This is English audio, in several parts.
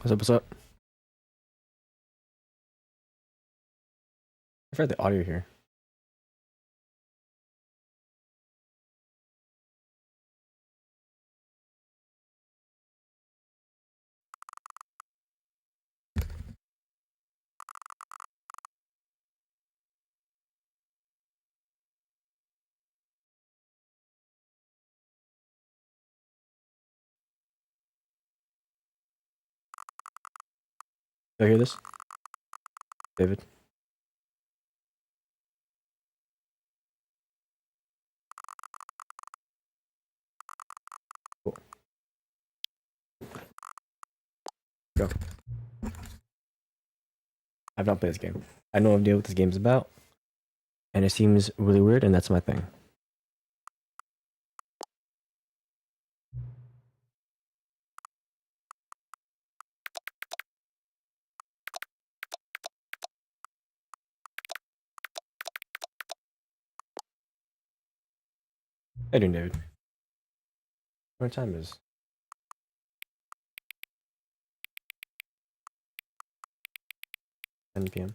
What's up? What's up? I've heard the audio here. Do I hear this? David? Cool. Go. I've not played this game. I have no idea what this game's about. And it seems really weird, and that's my thing. How you doing, David? What time is? It? 10 p.m.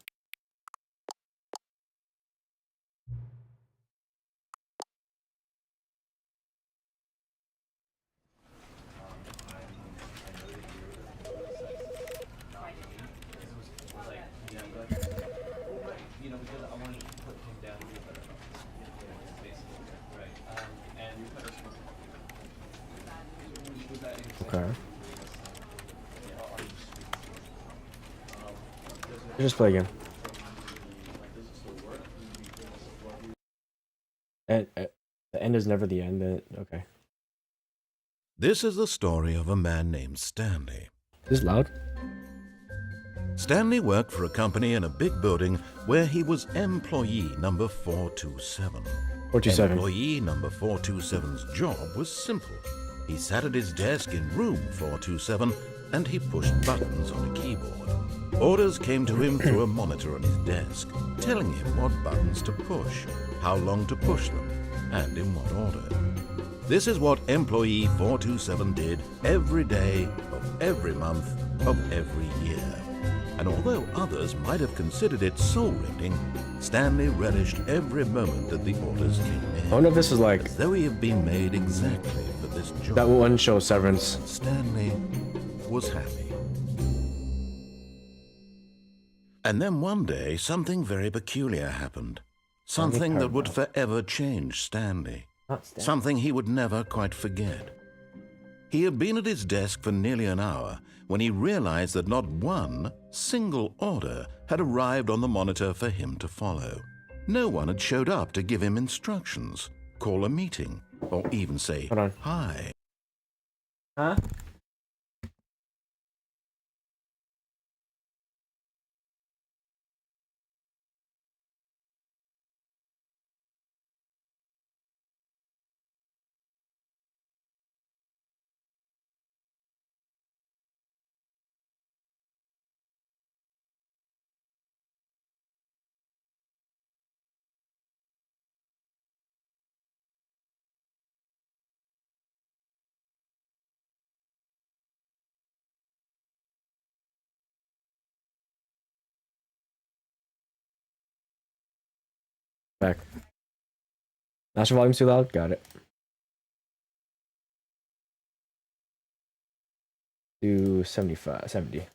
Okay. Just play again. And the end is never the end. Okay. This is the story of a man named Stanley. Is this loud? Stanley worked for a company in a big building where he was employee number 427. 427. Employee number 427's job was simple. He sat at his desk in room 427 and he pushed buttons on a keyboard. Orders came to him through a monitor on his desk, telling him what buttons to push, how long to push them, and in what order. This is what employee 427 did every day of every month of every year. And although others might have considered it soul-rending, Stanley relished every moment that the orders came in. I wonder if this is like as though he had been made exactly for this job. that one show, Severance. Stanley was happy. And then one day, something very peculiar happened. Something that would forever change Stanley. Something he would never quite forget. He had been at his desk for nearly an hour when he realized that not one single order had arrived on the monitor for him to follow. No one had showed up to give him instructions, call a meeting, or even say hi. Huh? Back. Master volume's too loud? Got it. Do 75, 70.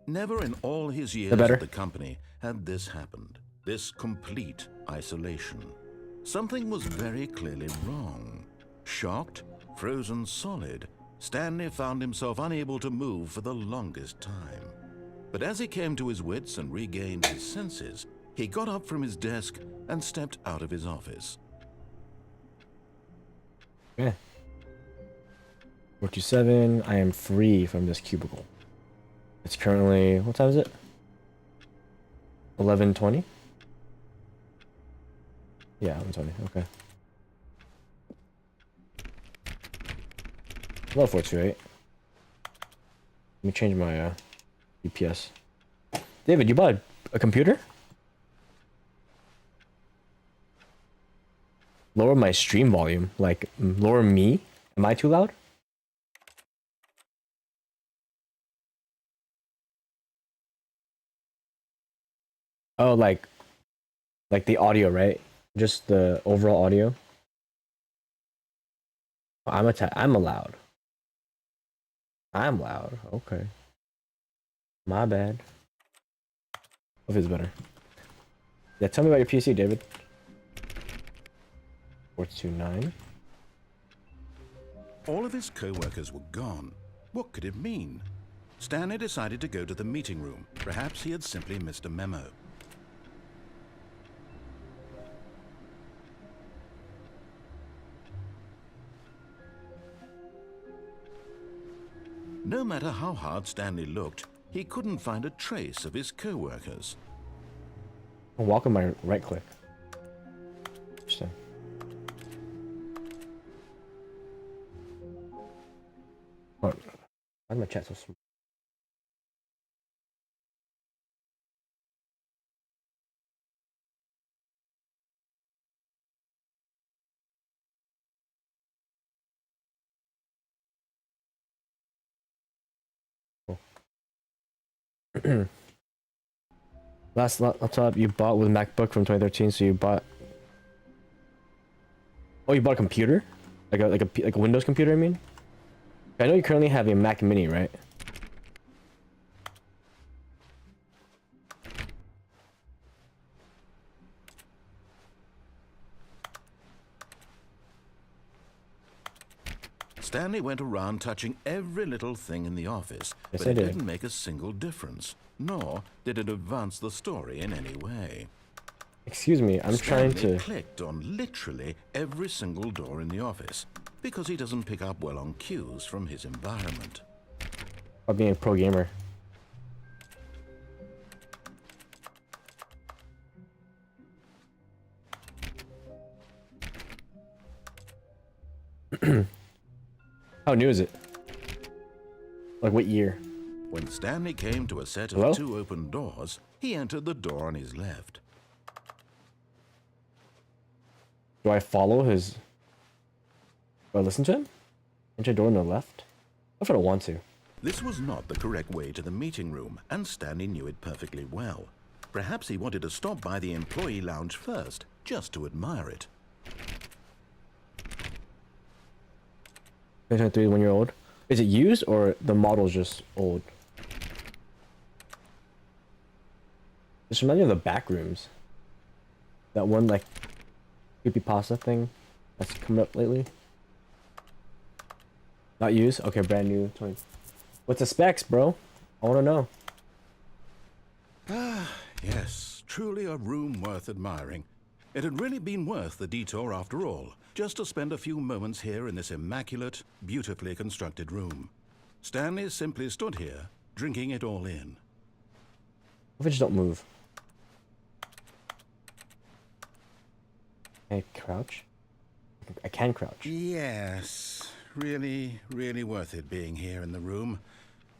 Never in all his years at the company had this happened, this complete isolation. Something was very clearly wrong. Shocked, frozen solid, Stanley found himself unable to move for the longest time. But as he came to his wits and regained his senses, he got up from his desk and stepped out of his office. Okay. 427. I am free from this cubicle. It's currently, what time is it? 11:20? Yeah, 11:20. Okay. Hello, 428. Let me change my UPS. David, you bought a computer? Lower my stream volume. Like, lower me? Am I too loud? Oh, like the audio, right? Just the overall audio. I'm allowed. I'm loud. Okay. My bad. Hope it's better. Yeah, tell me about your PC, David. 429. All of his co-workers were gone. What could it mean? Stanley decided to go to the meeting room. Perhaps he had simply missed a memo. No matter how hard Stanley looked, he couldn't find a trace of his co-workers. Walk on my right click. Interesting. Why is my chat so small? Last laptop you bought with MacBook from 2013, so you bought. Oh, you bought a computer, like a Windows computer. I mean, I know you currently have a Mac Mini, right? Stanley went around touching every little thing in the office, Yes, but I it did. didn't make a single difference, nor did it advance the story in any way. Excuse me, I'm trying Stanley to. clicked on literally every single door in the office because he doesn't pick up well on cues from his environment. About being a pro gamer. How new is it? Like what year? When Stanley came to a set of Hello? 2 open doors, he entered the door on his left. Do I follow his? Do I listen to him? Enter door on the left? If I don't want to. This was not the correct way to the meeting room, and Stanley knew it perfectly well. Perhaps he wanted to stop by the employee lounge first, just to admire it. 2023, 1 year old. Is it used or the model's just old? Just remind me of the back rooms. That one like creepypasta thing that's coming up lately. Not used? Okay, brand new. 20. What's the specs, bro? I want to know. Yes, truly a room worth admiring. It had really been worth the detour after all, just to spend a few moments here in this immaculate, beautifully constructed room. Stanley simply stood here, drinking it all in. What if I just don't move? Can I crouch? I can crouch. Yes, really, really worth it being here in the room.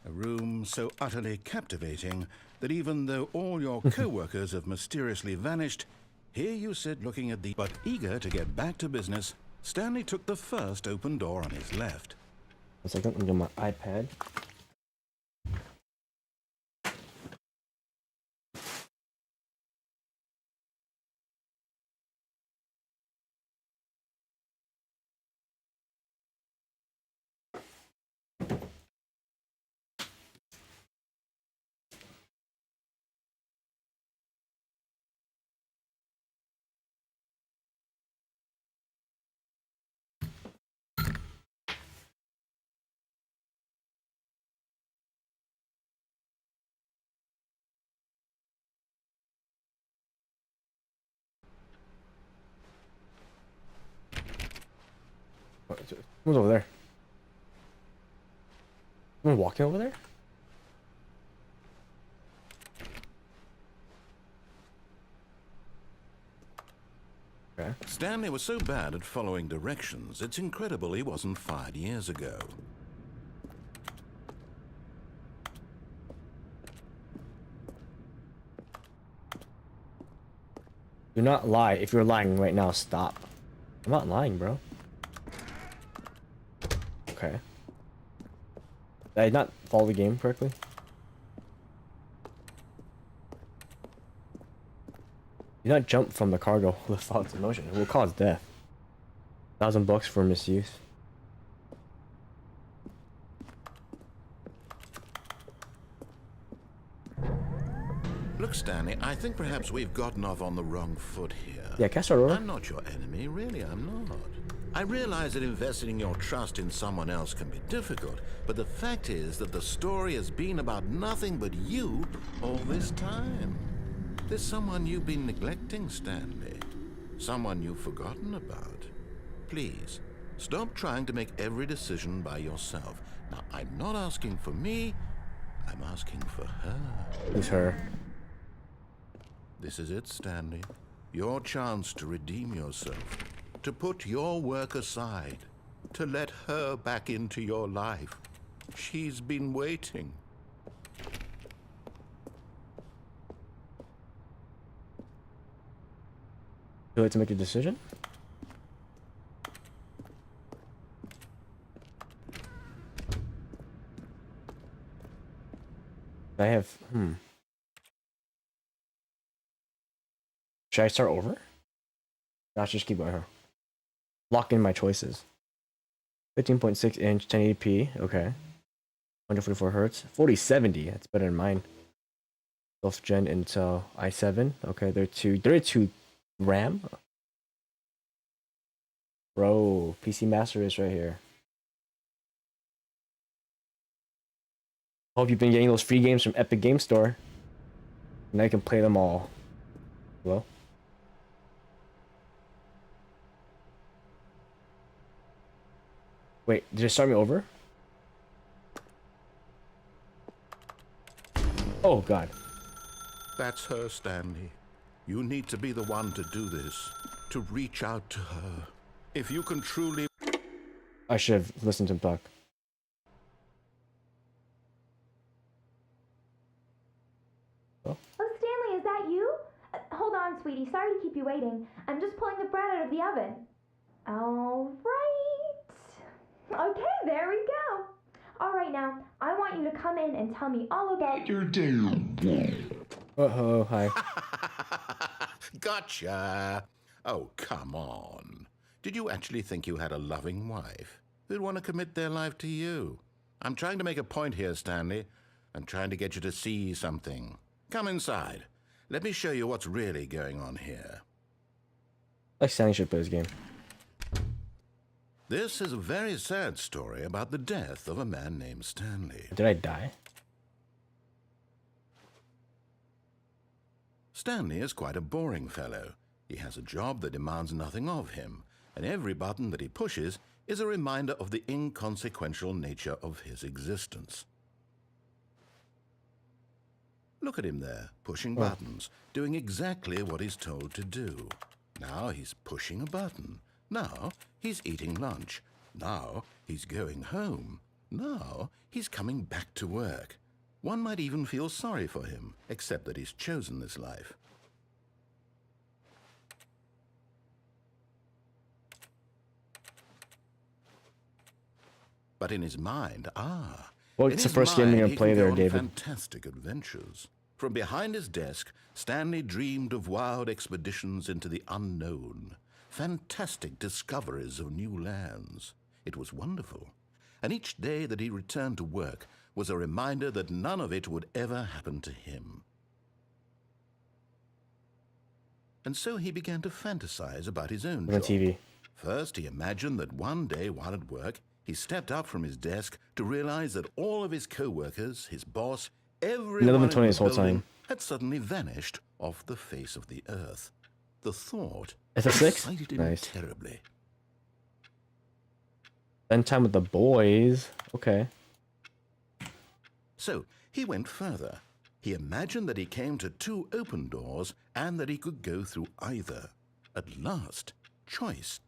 A room so utterly captivating that even though all your co-workers have mysteriously vanished, here you sit looking at the... But eager to get back to business, Stanley took the first open door on his left. 1 second, let me get my iPad. Someone's over there. Someone walking over there? Okay. Stanley was so bad at following directions, it's incredible he wasn't fired years ago. Do not lie. If you're lying right now, stop. I'm not lying, bro. Okay. Did I not follow the game correctly? Do not jump from the cargo with thoughts of motion. It will cause death. $1,000 for misuse. Look, Stanley, I think perhaps we've gotten off on the wrong foot here. Yeah, can I start over? I'm not your enemy, really, I'm not. I realize that investing your trust in someone else can be difficult, but the fact is that the story has been about nothing but you all this time. There's someone you've been neglecting, Stanley. Someone you've forgotten about. Please, stop trying to make every decision by yourself. Now, I'm not asking for me, I'm asking for her. Who's her? This is it, Stanley. Your chance to redeem yourself. To put your work aside. To let her back into your life. She's been waiting. Do I have to make a decision? I have, Should I start over? Let's just keep going, huh? Lock in my choices. 15.6 inch, 1080p, okay. 144 hertz. 4070, that's better than mine. 12th gen Intel i7, okay, 32 RAM. Bro, PC Master is right here. Hope you've been getting those free games from Epic Game Store. Now you can play them all. Hello? Wait, did it start me over? Oh god. That's her, Stanley. You need to be the one to do this. To reach out to her. If you can truly... I should have listened to him talk. Oh, Stanley, is that you? Hold on, sweetie. Sorry to keep you waiting. I'm just pulling the bread out of the oven. All right. Okay, there we go. All right, now, I want you to come in and tell me all about your day. Uh-oh, hi. Gotcha. Oh, come on. Did you actually think you had a loving wife who'd want to commit their life to you? I'm trying to make a point here, Stanley. I'm trying to get you to see something. Come inside. Let me show you what's really going on here. Like Stanley should play this game. This is a very sad story about the death of a man named Stanley. Did I die? Stanley is quite a boring fellow. He has a job that demands nothing of him, and every button that he pushes is a reminder of the inconsequential nature of his existence. Look at him there, pushing buttons, doing exactly what he's told to do. Now he's pushing a button. Now he's eating lunch. Now he's going home. Now he's coming back to work. One might even feel sorry for him, except that he's chosen this life. But in his mind, What's the first game you're gonna play there, David? Fantastic adventures. From behind his desk, Stanley dreamed of wild expeditions into the unknown, fantastic discoveries of new lands. It was wonderful, and each day that he returned to work was a reminder that none of it would ever happen to him. And so he began to fantasize about his own job. TV. First, he imagined that one day while at work, he stepped up from his desk to realize that all of his co-workers, his boss, everyone in the building had suddenly vanished off the face of the earth. The thought excited him terribly. Spend time with the boys. Okay. So he went further. He imagined that he came to two open doors and that he could go through either. At last, choice.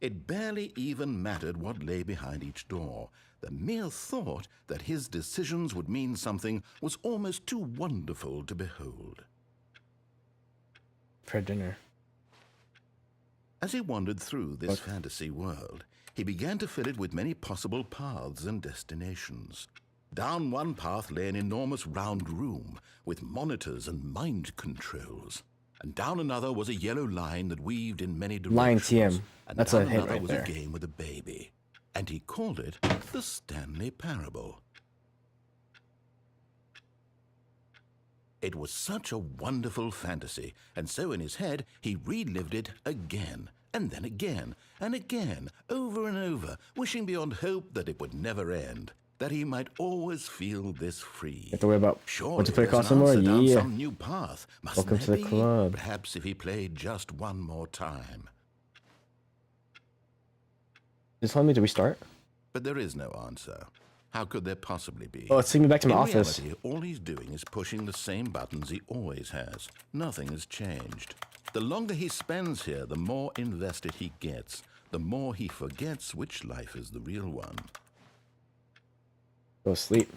It barely even mattered what lay behind each door. The mere thought that his decisions would mean something was almost too wonderful to behold. For dinner. As he wandered through this fantasy world, he began to fill it with many possible paths and destinations. Down one path lay an enormous round room with monitors and mind controls. and down another was a yellow line that weaved in many Line directions. TM. And That's down a hit another right was there. a game with a baby. And he called it the Stanley Parable. It was such a wonderful fantasy, and so in his head he relived it again, and then again, and again, over and over, wishing beyond hope that it would never end, that he might always feel this free. You have to worry about Surely once you play there's an across some more. answer down Yeah. some new path. Mustn't Welcome to there the be? club. Perhaps if he played just one more time. Just telling me to restart. But there is no answer. How could there possibly be? Oh, it's taking me back to my In office. reality, all he's doing is pushing the same buttons he always has. Nothing has changed. The longer he spends here, the more invested he gets. The more he forgets which life is the real one. Go to sleep.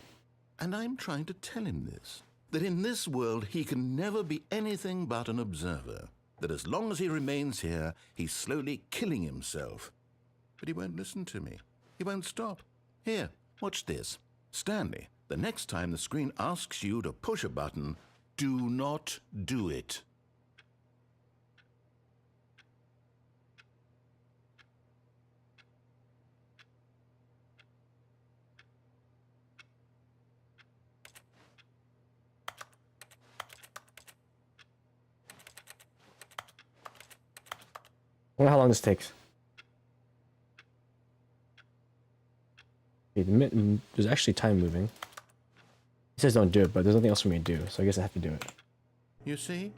And I'm trying to tell him this. That in this world, he can never be anything but an observer. That as long as he remains here, he's slowly killing himself. But he won't listen to me. He won't stop. Here, watch this. Stanley, the next time the screen asks you to push a button, do not do it. I wonder how long this takes. Okay, there's actually time moving. He says don't do it, but there's nothing else for me to do, so I guess I have to do it. You see?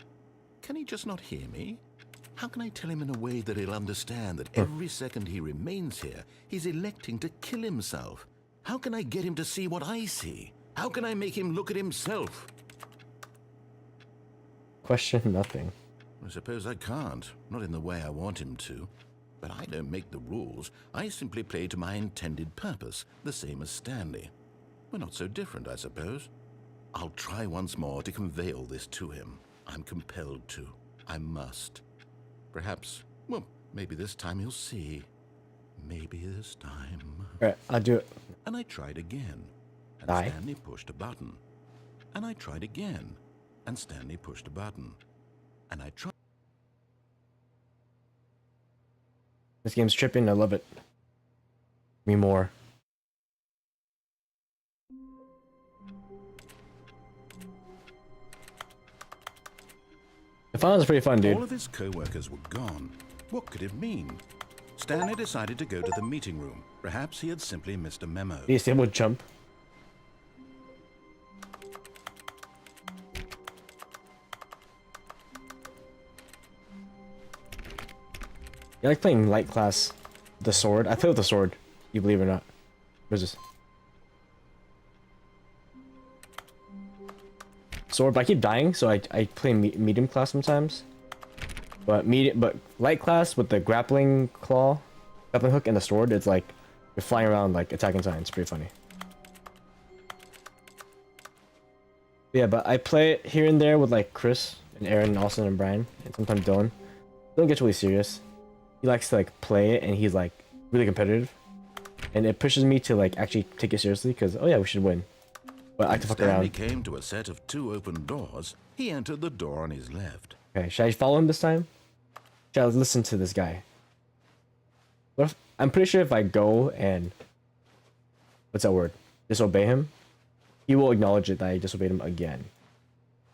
Can he just not hear me? How can I tell him in a way that he'll understand that every second he remains here, he's electing to kill himself? How can I get him to see what I see? How can I make him look at himself? Question nothing. I suppose I can't, not in the way I want him to. But I don't make the rules. I simply play to my intended purpose, the same as Stanley. We're not so different, I suppose. I'll try once more to convey all this to him. I'm compelled to. I must. Perhaps, well, maybe this time he'll see. Maybe this time. Alright, I'll do it. And I tried again. And Die. Stanley pushed a button. And I tried again. And Stanley pushed a button. And I tried. This game's tripping, I love it. Me more. The finals are pretty fun, dude. All of his co-workers were gone. What could it mean? Stanley decided to go to the meeting room. Perhaps he had simply missed a memo. The stable jump. You like playing light class, the sword? I play with the sword, you believe it or not. Where's this? Sword, but I keep dying, so I play medium class sometimes. But light class with the grappling hook and the sword, it's like you're flying around like attacking Titan. It's pretty funny. Yeah, but I play it here and there with like Chris and Aaron, and Austin and Brian, and sometimes Dylan. Dylan gets really serious. He likes to like play it, and he's like really competitive, and it pushes me to like actually take it seriously because oh yeah, we should win. But I like to fuck Stanley around. came to a set of 2 open doors. He entered the door on his left. Okay, should I follow him this time? Should I listen to this guy? What if, I'm pretty sure if I go and what's that word? Disobey him, he will acknowledge it that I disobeyed him again.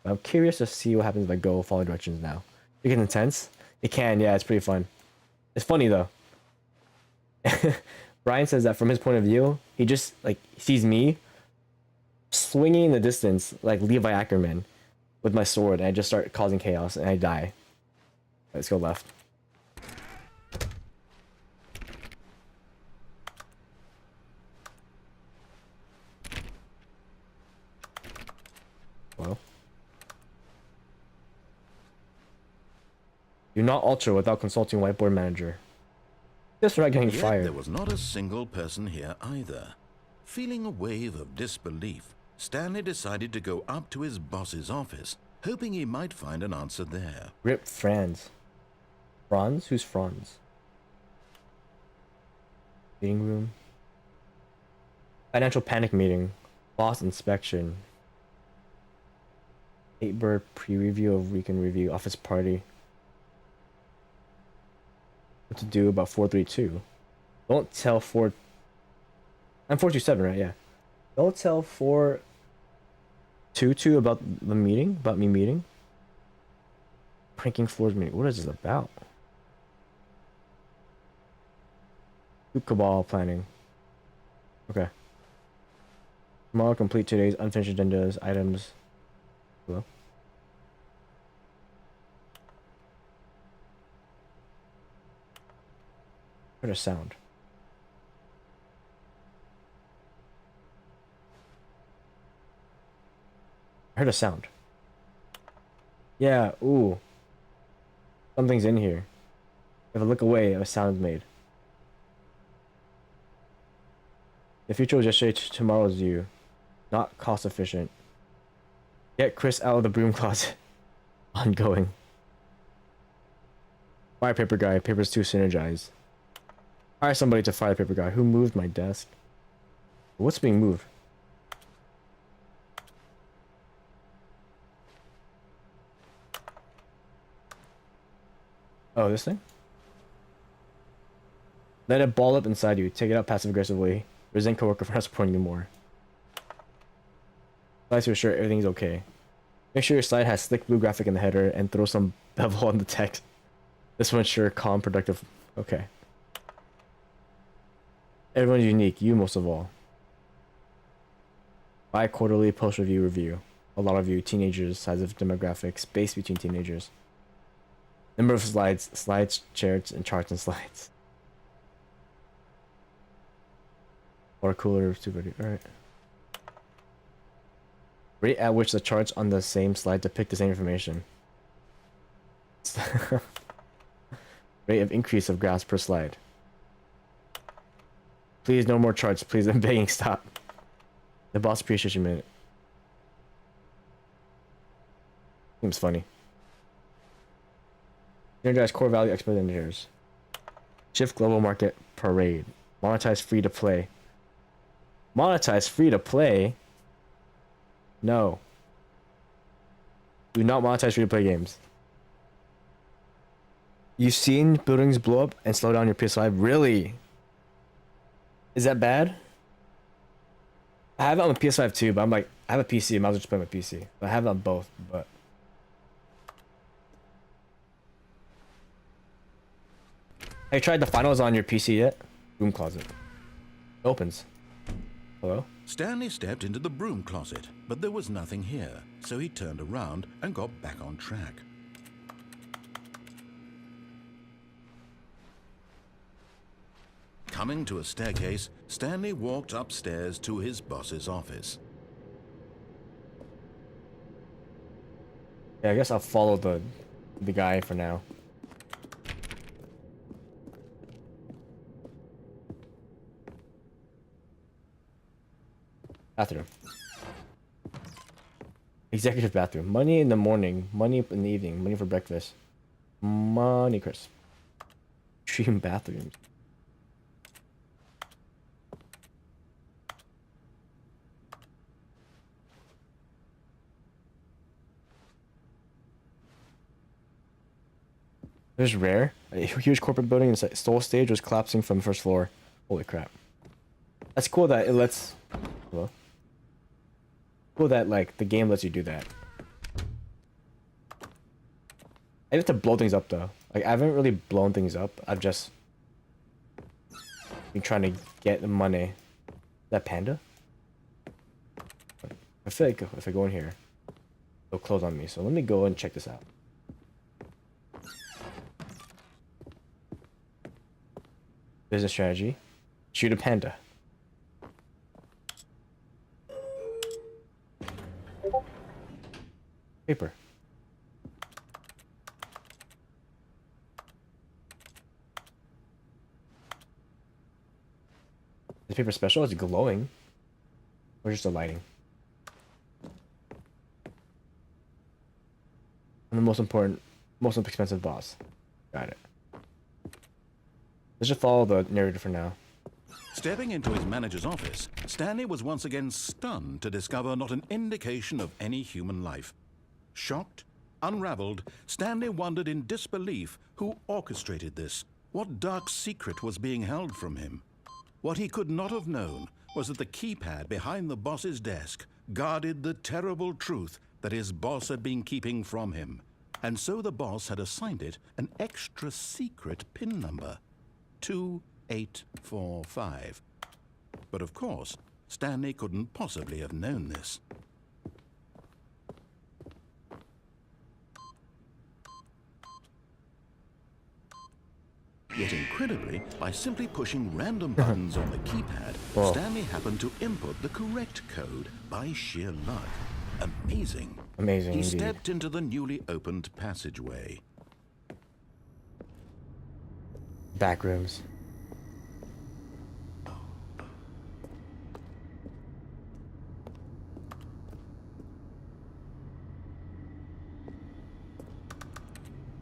But I'm curious to see what happens if I go follow directions now. It gets intense. It can, yeah, it's pretty fun. It's funny though. Brian says that from his point of view, he just like sees me swinging in the distance like Levi Ackerman with my sword, and I just start causing chaos, and I die. Let's go left. Well, do not alter without consulting whiteboard manager. Just not getting Yet fired. there was not a single person here either. Feeling a wave of disbelief, Stanley decided to go up to his boss's office, hoping he might find an answer there. Rip Franz. Franz? Who's Franz? Meeting room. Financial panic meeting. Boss inspection. 8-bird pre-review of weekend review office party. What to do about 432? Don't tell 4. I'm 427, right? Yeah. Don't tell 422 about the meeting. About me meeting. Pranking floors meeting. What is this about? Cabal planning. Okay. Tomorrow complete today's unfinished agendas, items. Hello? Heard a sound. I heard a sound. Yeah, ooh. Something's in here. If I look away, a sound's made. The future was yesterday, tomorrow's you. Not cost efficient. Get Chris out of the broom closet. Ongoing. Fire paper guy. Paper's too synergized. Hire somebody to fire paper guy. Who moved my desk? What's being moved? Oh, this thing? Let it ball up inside you. Take it out passive aggressively. Resent coworker for not supporting you more. Slide to ensure everything's okay. Make sure your slide has slick blue graphic in the header and throw some bevel on the text. This will ensure calm, productive. Okay. Everyone's unique. You most of all. Bi-quarterly post-review review. A lot of you teenagers, size of demographics, space between teenagers. Number of slides, charts, and charts and slides. Water cooler, super. Alright. Rate at which the charts on the same slide depict the same information. Rate of increase of graphs per slide. Please, no more charts. Please, I'm begging, stop. The boss appreciation minute. Seems funny. Energize core value expert engineers. Shift global market parade. Monetize free to play. Monetize free to play? No. Do not monetize free to play games. You've seen buildings blow up and slow down your PS5? Really? Is that bad? I have it on the PS5 too, but I'm like, I have a PC, I might as well just play my PC. I have it on both, but... Have you tried the finals on your PC yet? Room closet. It opens. Hello? Stanley stepped into the broom closet, but there was nothing here, so he turned around and got back on track. Coming to a staircase, Stanley walked upstairs to his boss's office. Yeah, I guess I'll follow the guy for now. Bathroom. Executive bathroom. Money in the morning. Money in the evening. Money for breakfast. Money crisp. Dream bathrooms. This is rare. A huge corporate building and Soul Stage was collapsing from the first floor. Holy crap. That's cool that it lets... Hello? Cool that, like, the game lets you do that. I have to blow things up, though. Like, I haven't really blown things up. I've just... been trying to get the money. Is that Panda? I feel like if I go in here, it'll close on me. So let me go and check this out. Business strategy. Shoot a panda. Paper. Is paper special? It's glowing. Or just the lighting? And the most important, most expensive boss. Got it. Let's just follow the narrator for now. Stepping into his manager's office, Stanley was once again stunned to discover not an indication of any human life. Shocked, unraveled, Stanley wondered in disbelief who orchestrated this. What dark secret was being held from him? What he could not have known was that the keypad behind the boss's desk guarded the terrible truth that his boss had been keeping from him. And so the boss had assigned it an extra secret PIN number, 2845. But of course, Stanley couldn't possibly have known this. Yet incredibly, by simply pushing random buttons on the keypad, Whoa. Stanley happened to input the correct code by sheer luck. Amazing. Amazing He indeed. stepped into the newly opened passageway. Back rooms.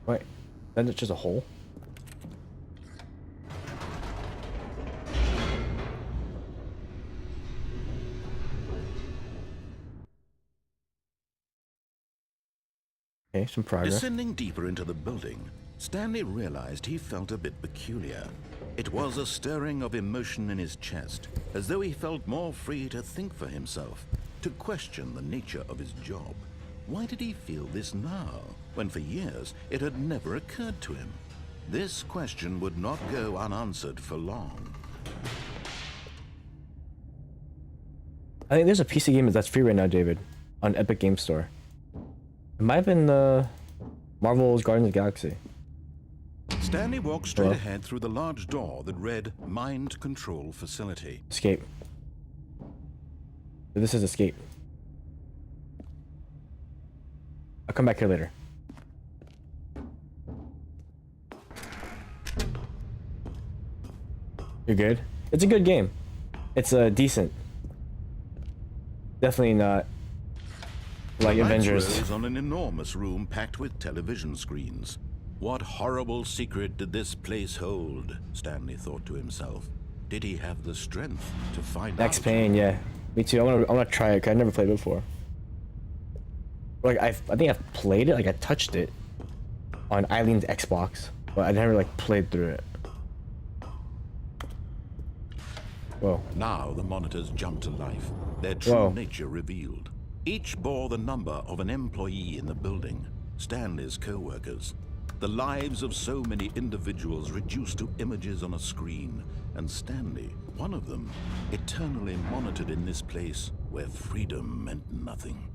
Wait, then it's just a hole? Okay, some progress. Descending deeper into the building, Stanley realized he felt a bit peculiar. It was a stirring of emotion in his chest, as though he felt more free to think for himself, to question the nature of his job. Why did he feel this now, when for years it had never occurred to him? This question would not go unanswered for long. I think there's a PC game that's free right now, David, on Epic Game Store. It might have been Marvel's Guardians of the Galaxy. Stanley walked straight Hello? ahead through the large door that read Mind Control Facility. Escape. This is escape. I'll come back here later. You're good? It's a good game. It's decent. Definitely not like Lights Avengers. rose on an enormous room packed with television screens. What horrible secret did this place hold? Stanley thought to himself. Did he have the strength to find Max out? Payne, yeah. Me too. I wanna try it 'cause I never played it before. Like I think I've played it, like I touched it on Eileen's Xbox, but I never like played through it. Whoa. Now the monitors jumped to life, their true Whoa. nature revealed. Each bore the number of an employee in the building, Stanley's co-workers. The lives of so many individuals reduced to images on a screen, and Stanley, one of them, eternally monitored in this place where freedom meant nothing.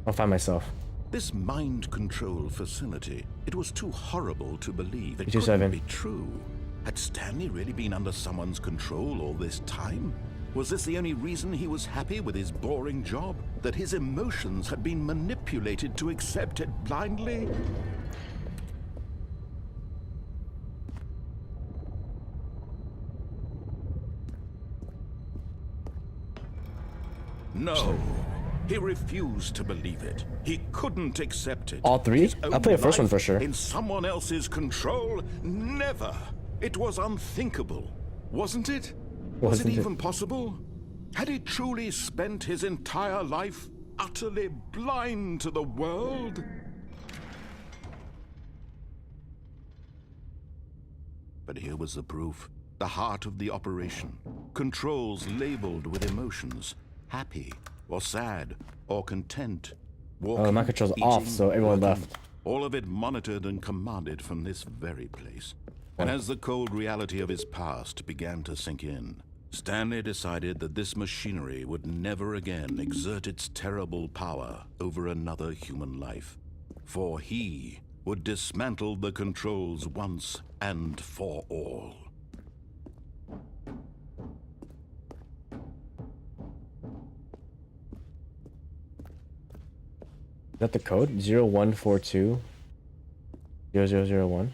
I'll find myself. This mind control facility, it was too horrible to believe it 227. couldn't be true. Had Stanley really been under someone's control all this time? Was this the only reason he was happy with his boring job? That his emotions had been manipulated to accept it blindly? No. He refused to believe it. He couldn't accept it. All three? His I'll own play the first one life for sure. In someone else's control? Never. It was unthinkable, wasn't it? Was it Wasn't it? even possible? Had he truly spent his entire life utterly blind to the world? But here was the proof. The heart of the operation. Controls labeled with emotions. Happy, or sad, or content. Walking, my control's off, eating, so everyone working. left. All of it monitored and commanded from this very place. And as the cold reality of his past began to sink in, Stanley decided that this machinery would never again exert its terrible power over another human life. For he would dismantle the controls once and for all. Is that the code? 0142 0001.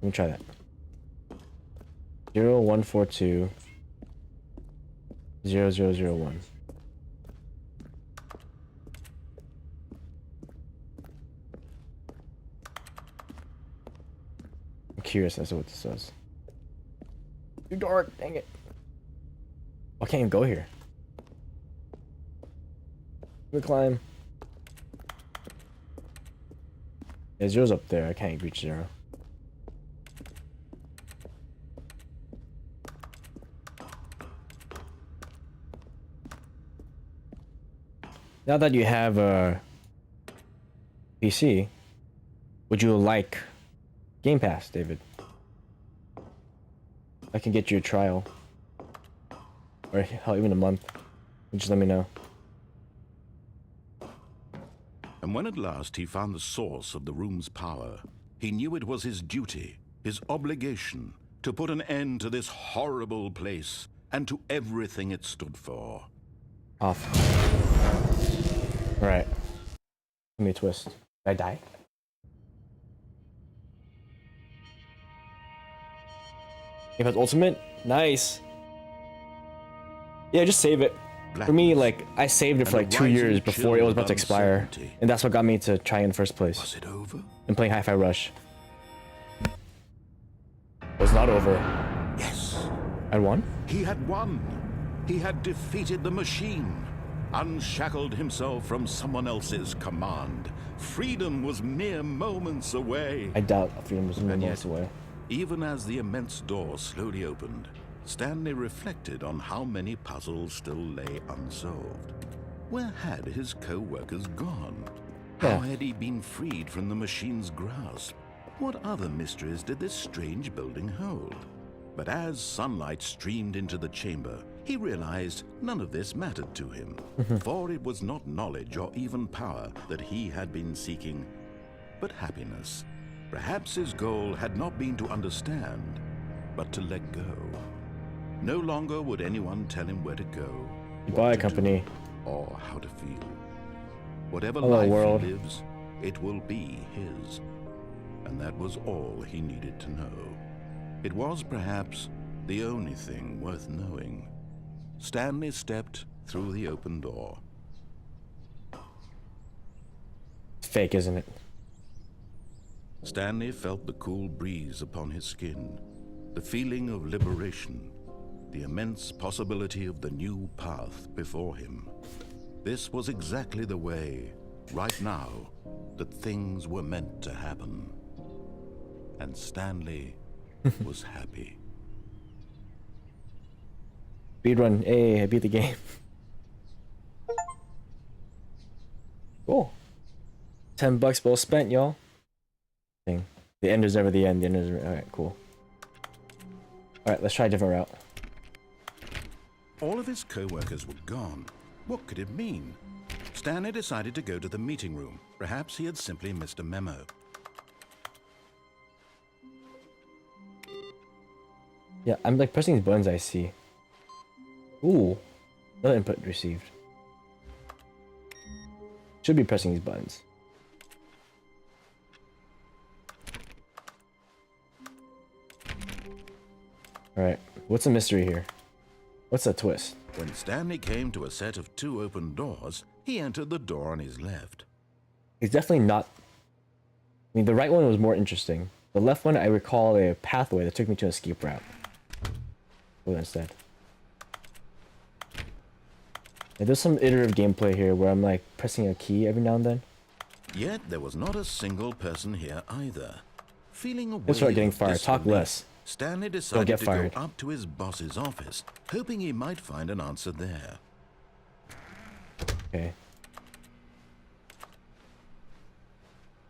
Let me try that. 0142 0001. curious as to what this says. Too dark, dang it. I can't even go here. Let me climb. Yeah, zero's up there. I can't reach zero. Now that you have a PC, would you like Game Pass, David? I can get you a trial. Or hell, even a month. Just let me know. And when at last he found the source of the room's power, he knew it was his duty, his obligation, to put an end to this horrible place and to everything it stood for. Off. Alright. Give me a twist. Did I die? If it's ultimate? Nice. Yeah, just save it. For me, like, I saved it for like 2 years before it was about to expire. And that's what got me to try in the first place. Was it over? And playing Hi-Fi Rush. It was not over. Yes. I won? He had won. He had defeated the machine. Unshackled himself from someone else's command. Freedom was mere moments away. I doubt freedom was And moments yet, away. even as the immense door slowly opened, Stanley reflected on how many puzzles still lay unsolved. Where had his co-workers gone? How had he been freed from the machine's grasp? What other mysteries did this strange building hold? But as sunlight streamed into the chamber, he realized none of this mattered to him, for it was not knowledge or even power that he had been seeking, but happiness. Perhaps his goal had not been to understand, but to let go. No longer would anyone tell him where to go, Goodbye, company. or how to feel. Whatever Hello, life world. he lives, it will be his. And that was all he needed to know. It was perhaps the only thing worth knowing. Stanley stepped through the open door. It's fake, isn't it? Stanley felt the cool breeze upon his skin, the feeling of liberation, the immense possibility of the new path before him. This was exactly the way, right now, that things were meant to happen. And Stanley was happy. Speedrun. Hey, I beat the game. Cool. $10 well spent, y'all. Thing. The end is never the end. The end is alright. Cool. All right, let's try a different route. All of his co-workers were gone. What could it mean? Stanley decided to go to the meeting room. Perhaps he had simply missed a memo. Yeah, I'm like pressing these buttons I see. Ooh. No input received. Should be pressing these buttons. Alright, what's the mystery here? What's the twist? When Stanley came to a set of 2 open doors, he entered the door on his left. It's definitely not... I mean, the right one was more interesting. The left one, I recall a pathway that took me to an escape route. Go instead. Yeah, there's some iterative gameplay here where I'm like pressing a key every now and then. Yet there was not a single person here either. Feeling a That's right, wave getting of fired. Talk disbelief, less. Stanley decided get to fired. go up to his boss's office, hoping he might find an answer there. Okay.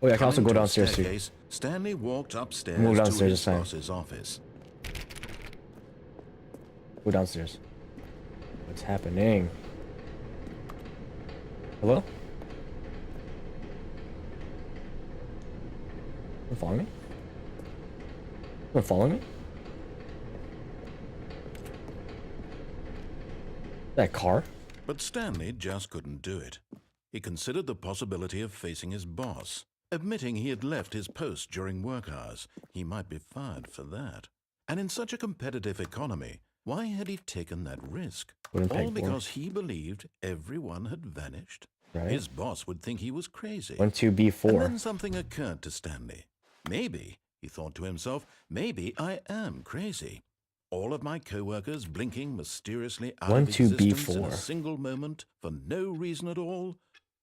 Oh yeah, I can also Coming go to a downstairs too. staircase, Stanley walked upstairs Move to downstairs his this time. boss's office. Go downstairs. What's happening? Hello? You following me? You following me? That car? But Stanley just couldn't do it. He considered the possibility of facing his boss. Admitting he had left his post during work hours, he might be fired for that. And in such a competitive economy, why had he taken that risk? Wouldn't pay All for it. because he believed everyone had vanished? Right. His boss would think he was crazy. 12B4. And then something occurred to Stanley. Maybe He thought to himself, maybe I am crazy. All of my co-workers blinking mysteriously out of existence in a 12B4. single moment for no reason at all.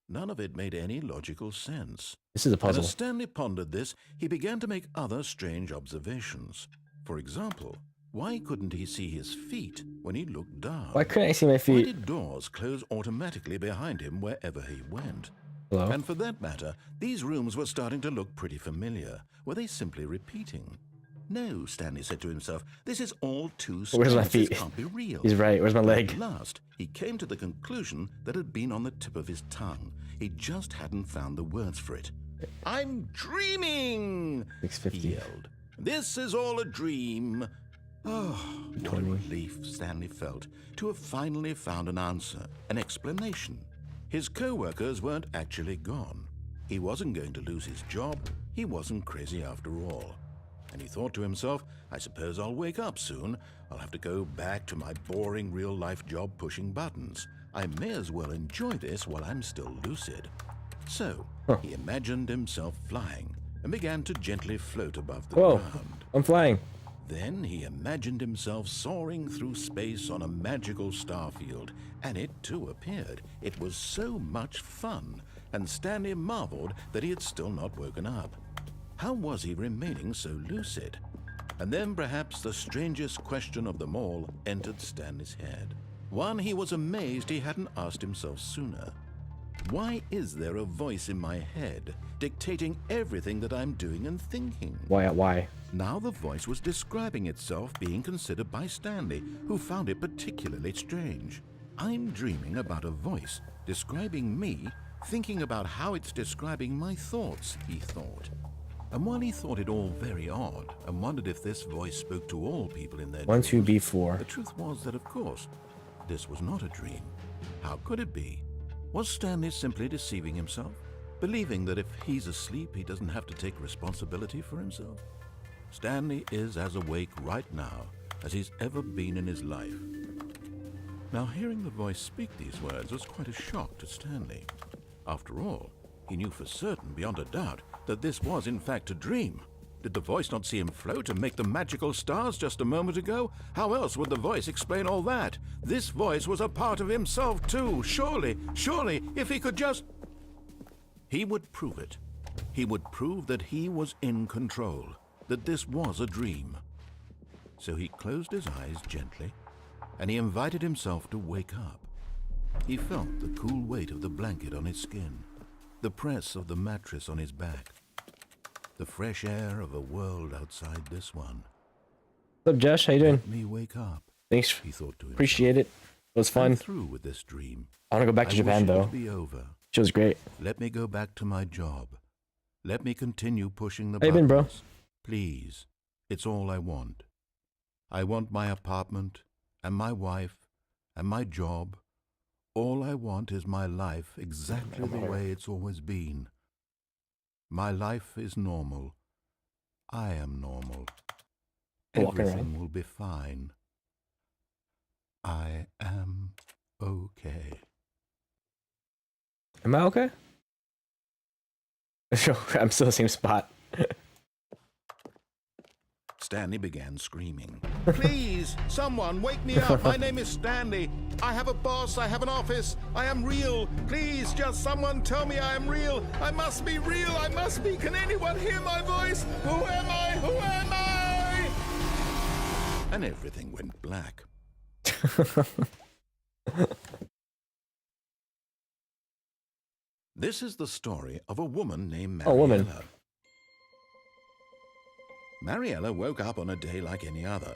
None of it made any logical sense. This is a And puzzle. as Stanley pondered this, he began to make other strange observations. For example, why couldn't he see his feet when he looked down? Why couldn't I see my Why feet? did doors close automatically behind him wherever he went? Hello? And for that matter, these rooms were starting to look pretty familiar. Were they simply repeating? No, Stanley said to himself, this is all too strange. Where's my feet? This can't be real. He's right. Where's my leg? At last, he came to the conclusion that had been on the tip of his tongue. He just hadn't found the words for it. I'm dreaming! 650. He yelled. This is all a dream. Oh, what a 20. relief Stanley felt to have finally found an answer, an explanation. His co-workers weren't actually gone. He wasn't going to lose his job. He wasn't crazy after all. And he thought to himself, I suppose I'll wake up soon. I'll have to go back to my boring real-life job pushing buttons. I may as well enjoy this while I'm still lucid. So, he imagined himself flying and began to gently float above the Whoa, ground. I'm flying. Then he imagined himself soaring through space on a magical starfield, and it too appeared. It was so much fun, and Stanley marveled that he had still not woken up. How was he remaining so lucid? And then perhaps the strangest question of them all entered Stanley's head. One he was amazed he hadn't asked himself sooner. Why is there a voice in my head dictating everything that I'm doing and thinking? Why? Now the voice was describing itself being considered by Stanley, who found it particularly strange. I'm dreaming about a voice describing me, thinking about how it's describing my thoughts, he thought. And while he thought it all very odd and wondered if this voice spoke to all people in their dreams, 12B4. the truth was that, of course, this was not a dream. How could it be? Was Stanley simply deceiving himself, believing that if he's asleep, he doesn't have to take responsibility for himself? Stanley is as awake right now as he's ever been in his life. Now, hearing the voice speak these words was quite a shock to Stanley. After all, he knew for certain, beyond a doubt, that this was in fact a dream. Did the voice not see him float and make the magical stars just a moment ago? How else would the voice explain all that? This voice was a part of himself too. Surely, if he could just... He would prove it. He would prove that he was in control, that this was a dream. So he closed his eyes gently, and he invited himself to wake up. He felt the cool weight of the blanket on his skin, the press of the mattress on his back, the fresh air of a world outside this one. What's up, Josh? How you doing? Let me wake up, Thanks. he thought to himself. Appreciate it. It was I'm fun. through with this dream. I want to go back to Japan, wish it though. would be over. She was great. Let me go back to my job. Let me continue pushing the How you buttons. been, bro? Please. It's all I want. I want my apartment, and my wife, and my job. All I want is my life exactly the way it's always been. My life is normal. I am normal. Walking Everything will be fine. I am okay. Am I okay? I'm still in the same spot. Stanley began screaming. Please, someone, wake me up. My name is Stanley. I have a boss. I have an office. I am real. Please, just someone tell me I am real. I must be real. I must be. Can anyone hear my voice? Who am I? Who am I? And everything went black. This is the story of a woman named Mariella. Oh, woman. Mariella woke up on a day like any other.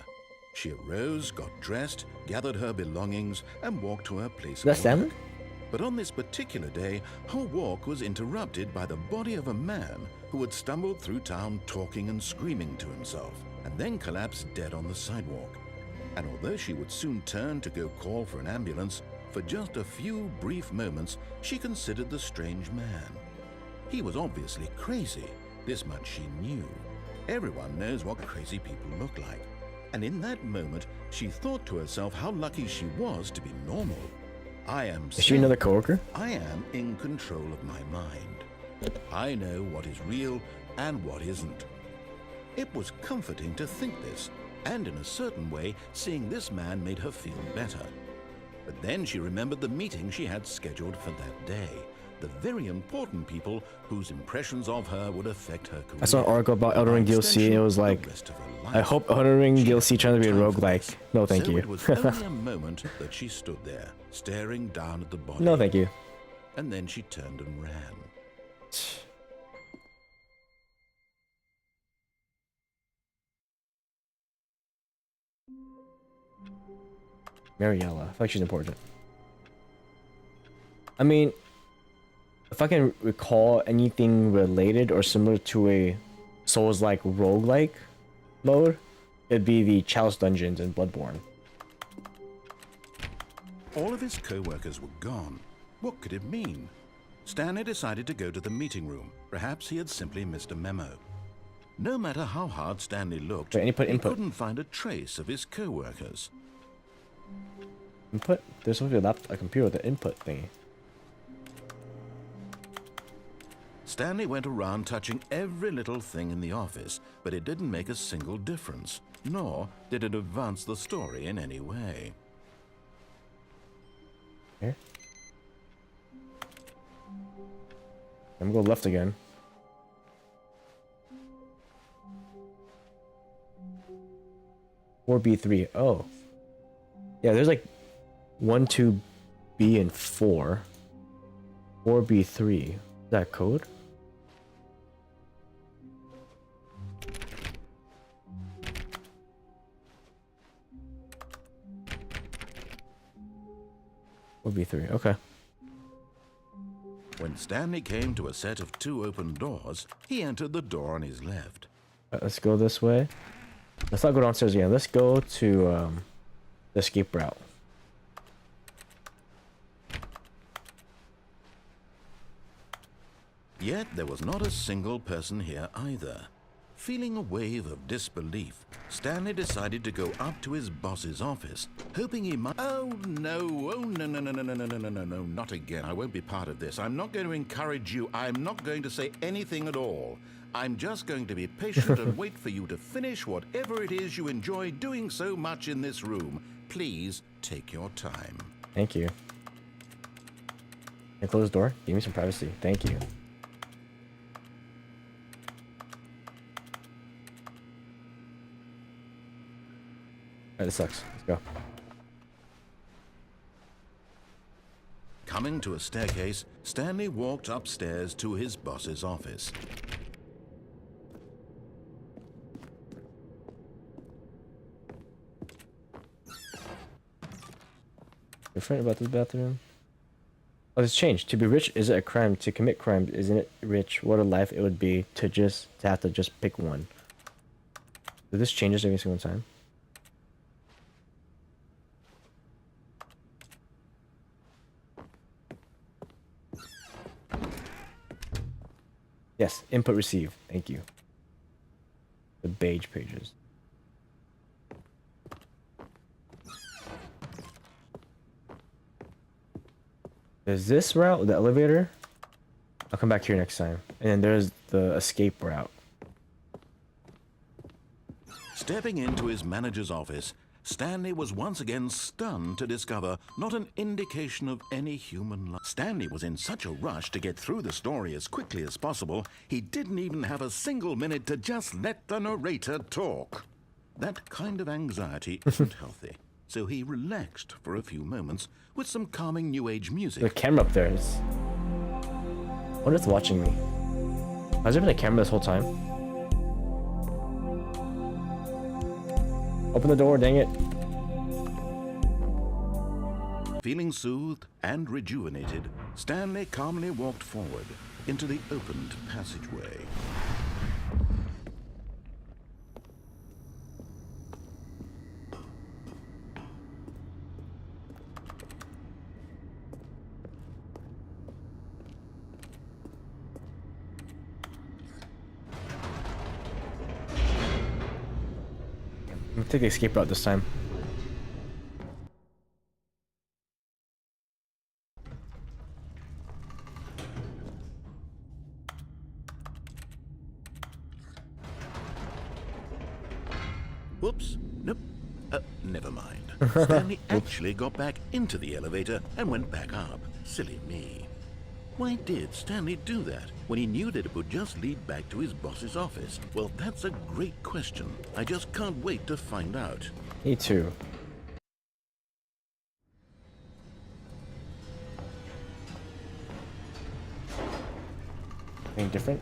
She arose, got dressed, gathered her belongings, and walked to her place That's of work. Stanley? But on this particular day, her walk was interrupted by the body of a man who had stumbled through town talking and screaming to himself, and then collapsed dead on the sidewalk. And although she would soon turn to go call for an ambulance, for just a few brief moments she considered the strange man. He was obviously crazy, this much she knew. Everyone knows what crazy people look like. And in that moment, she thought to herself how lucky she was to be normal. I am Is she another coworker? I am in control of my mind. I know what is real and what isn't. It was comforting to think this, and in a certain way, seeing this man made her feel better. But then she remembered the meeting she had scheduled for that day. The very important people whose impressions of her would affect her career. I saw an article about Elden Ring DLC, and it was like, I hope Elden Ring DLC tries to be a roguelike. No, thank you. It was only a moment that she stood there, staring down at the body. No, thank you. And then she turned and ran. Mariella. I feel like she's important. I mean, if I can recall anything related or similar to a Souls-like roguelike mode, it'd be the Chalice dungeons in Bloodborne. All of his co-workers were gone. What could it mean? Stanley decided to go to the meeting room. Perhaps he had simply missed a memo. No matter how hard Stanley looked, Wait, he couldn't find a trace of his co-workers. Input? There's supposed to be a computer with an input thingy. Stanley went around touching every little thing in the office, but it didn't make a single difference, nor did it advance the story in any way. Here. I'm gonna go left again. Or B3. Oh. Yeah, there's like 1, 2, B, and 4. 4B3. Is that code? Or B3. Okay. When Stanley came to a set of 2 open doors, he entered the door on his left. Let's go this way. Let's not go downstairs again. Let's go to the escape route. Yet there was not a single person here either. Feeling a wave of disbelief, Stanley decided to go up to his boss's office, hoping he might... Oh no, not again. I won't be part of this. I'm not going to encourage you. I'm not going to say anything at all. I'm just going to be patient and wait for you to finish whatever it is you enjoy doing so much in this room. Please take your time. Thank you. Can I close the door? Give me some privacy. Thank you. Alright, this sucks. Let's go. Coming to a staircase, Stanley walked upstairs to his boss's office. Different about this bathroom? Oh, it's changed. To be rich isn't a crime. To commit crimes isn't it rich? What a life it would be to have to just pick one. Do this changes every single time? Yes, input receive. Thank you. The beige pages. There's this route, the elevator. I'll come back here next time. And then there's the escape route. Stepping into his manager's office, Stanley was once again stunned to discover not an indication of any human life. Stanley was in such a rush to get through the story as quickly as possible, he didn't even have a single minute to just let the narrator talk. That kind of anxiety isn't healthy, so he relaxed for a few moments with some calming New Age music. The camera up there is... What is watching me? Has there been a camera this whole time? Open the door, dang it. Feeling soothed and rejuvenated, Stanley calmly walked forward into the opened passageway. I'm gonna take the escape route this time. Whoops. Nope. Never mind. Stanley actually got back into the elevator and went back up. Silly me. Why did Stanley do that when he knew that it would just lead back to his boss's office? Well, that's a great question. I just can't wait to find out. Me too. Anything different?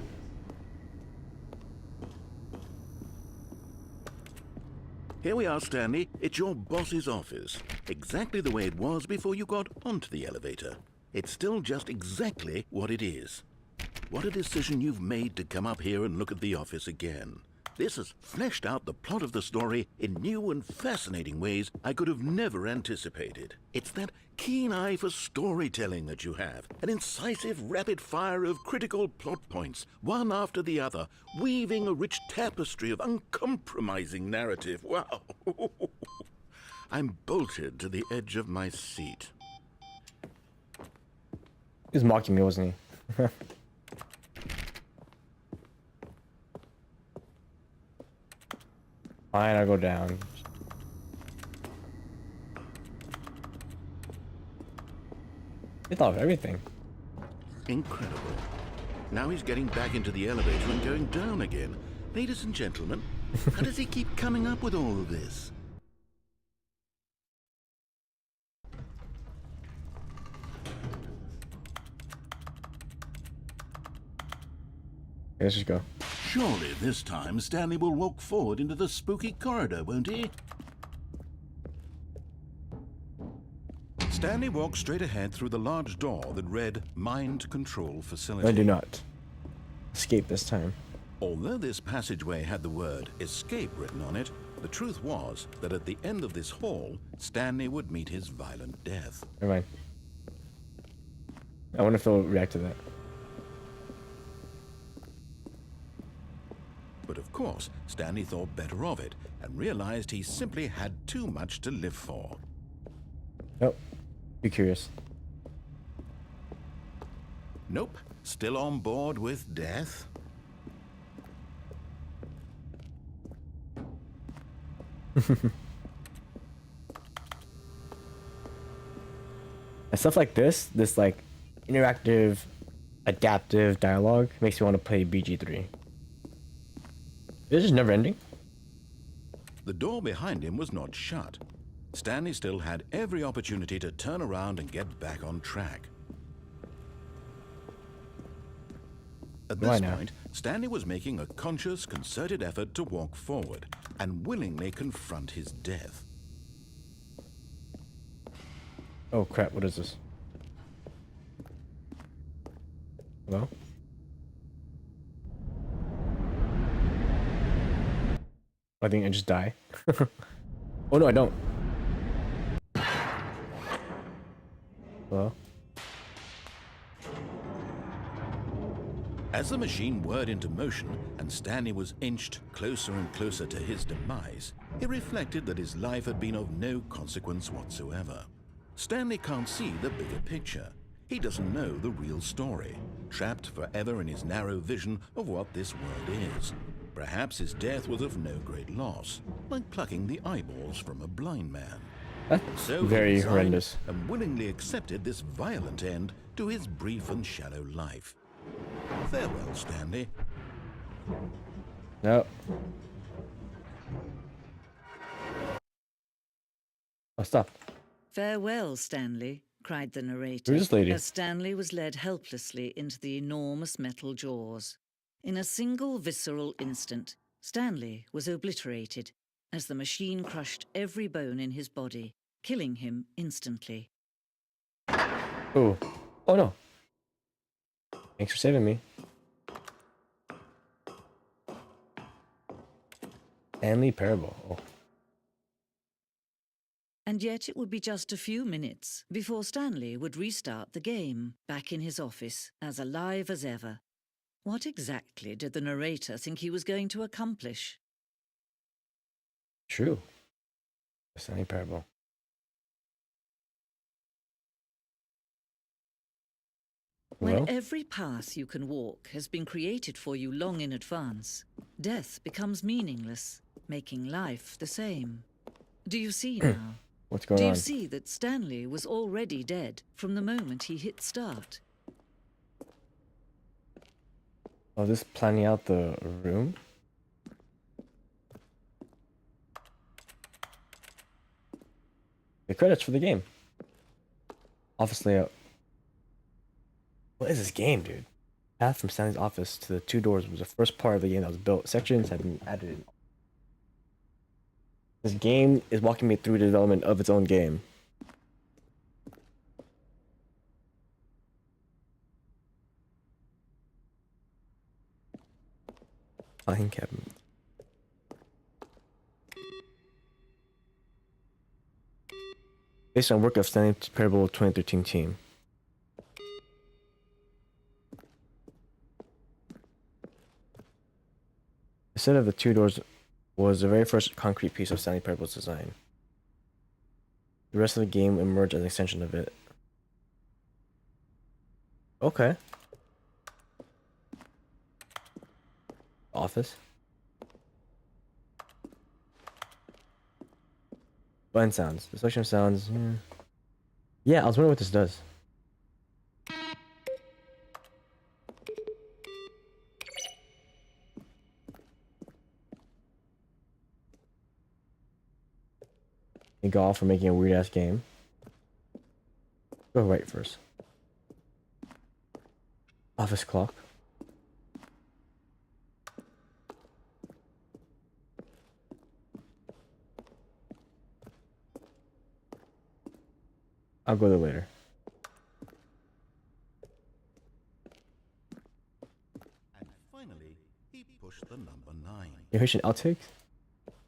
Here we are, Stanley. It's your boss's office. Exactly the way it was before you got onto the elevator. It's still just exactly what it is. What a decision you've made to come up here and look at the office again. This has fleshed out the plot of the story in new and fascinating ways I could have never anticipated. It's that keen eye for storytelling that you have, an incisive rapid fire of critical plot points, one after the other, weaving a rich tapestry of uncompromising narrative. Wow! I'm bolted to the edge of my seat. He was mocking me, wasn't he? Fine, I'll go down. He thought of everything. Incredible. Now he's getting back into the elevator and going down again. Ladies and gentlemen, how does he keep coming up with all of this? Let's just go. Surely this time Stanley will walk forward into the spooky corridor, won't he? Stanley walked straight ahead through the large door that read Mind Control Facility. I do not escape this time. Although this passageway had the word escape written on it, the truth was that at the end of this hall, Stanley would meet his violent death. Never mind. I wonder if they'll react to that. But of course, Stanley thought better of it and realized he simply had too much to live for. Nope. Be curious. Nope. Still on board with death? And stuff like this like interactive, adaptive dialogue makes me want to play BG3. This is never ending. The door behind him was not shut. Stanley still had every opportunity to turn around and get back on track. At this point, Stanley was making a conscious, concerted effort to walk forward and willingly confront his death. Oh crap, what is this? Hello? I think I just die. Oh no, I don't. Hello? As the machine whirred into motion and Stanley was inched closer and closer to his demise, he reflected that his life had been of no consequence whatsoever. Stanley can't see the bigger picture. He doesn't know the real story, trapped forever in his narrow vision of what this world is. Perhaps his death was of no great loss, like plucking the eyeballs from a blind man. That's So very he resigned horrendous. and willingly accepted this violent end to his brief and shallow life. Farewell, Stanley. No. Oh, stop. "Farewell, Stanley," cried the narrator, Who's this lady? as Stanley was led helplessly into the enormous metal jaws. In a single visceral instant, Stanley was obliterated as the machine crushed every bone in his body, killing him instantly. Oh. Oh no. Thanks for saving me. Stanley Parable. Oh. And yet it would be just a few minutes before Stanley would restart the game, back in his office, as alive as ever. What exactly did the narrator think he was going to accomplish? True. Stanley Parable. Hello? When every path you can walk has been created for you long in advance, death becomes meaningless. making life the same. Do you see now? What's going Do you on? see that Stanley was already dead from the moment he hit start? Oh, this planning out the room? The credits for the game. Office layout. What is this game, dude? Path from Stanley's office to the two doors was the first part of the game that was built. Sections have been added in. This game is walking me through the development of its own game. Filing cabinet. Based on work of Stanley Parable 2013 team. The set of the two doors was the very first concrete piece of Stanley Parable's design. The rest of the game emerged as an extension of it. Okay. Office. Button sounds. The selection of sounds. Yeah, I was wondering what this does. Thank God for making a weird ass game. Go right first. Office clock. I'll go there later. And finally, he pushed the number 9. Narration outtakes?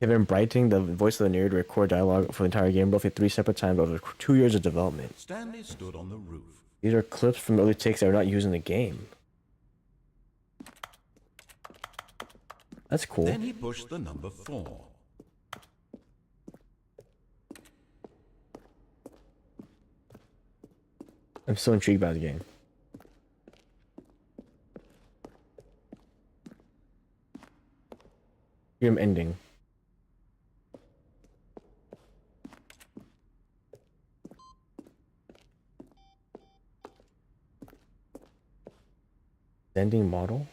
Kevin Brighting, the voice of the narrator, record dialogue for the entire game roughly 3 separate times over 2 years of development. Stanley stood on the roof. These are clips from early takes that are not used in the game. That's cool. Then he pushed the number 4. I'm so intrigued by the game. Grim ending. Ending model?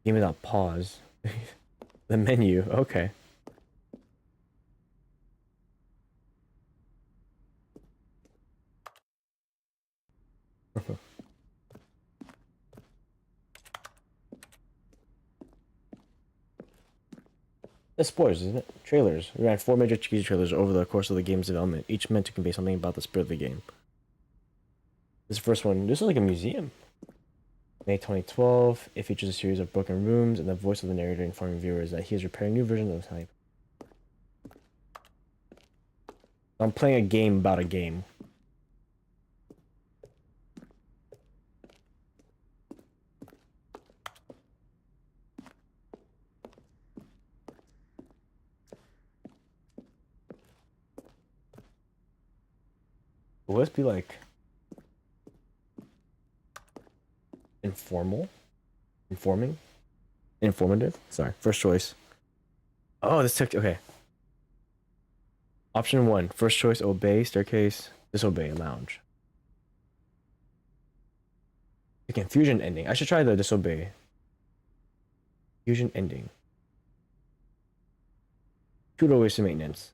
Game without pause. The menu, okay. That's spoilers, isn't it? Trailers. We ran 4 major teaser trailers over the course of the game's development, each meant to convey something about the spirit of the game. This first one, this is like a museum. May 2012, it features a series of broken rooms and the voice of the narrator informing viewers that he is repairing new versions of the type. I'm playing a game about a game. Will this be like informal? Informing? Informative? Sorry, first choice. Oh, this took, okay. Option 1, first choice, obey, staircase, disobey, lounge. The confusion ending. I should try the disobey. Confusion ending. 2 doorways to maintenance.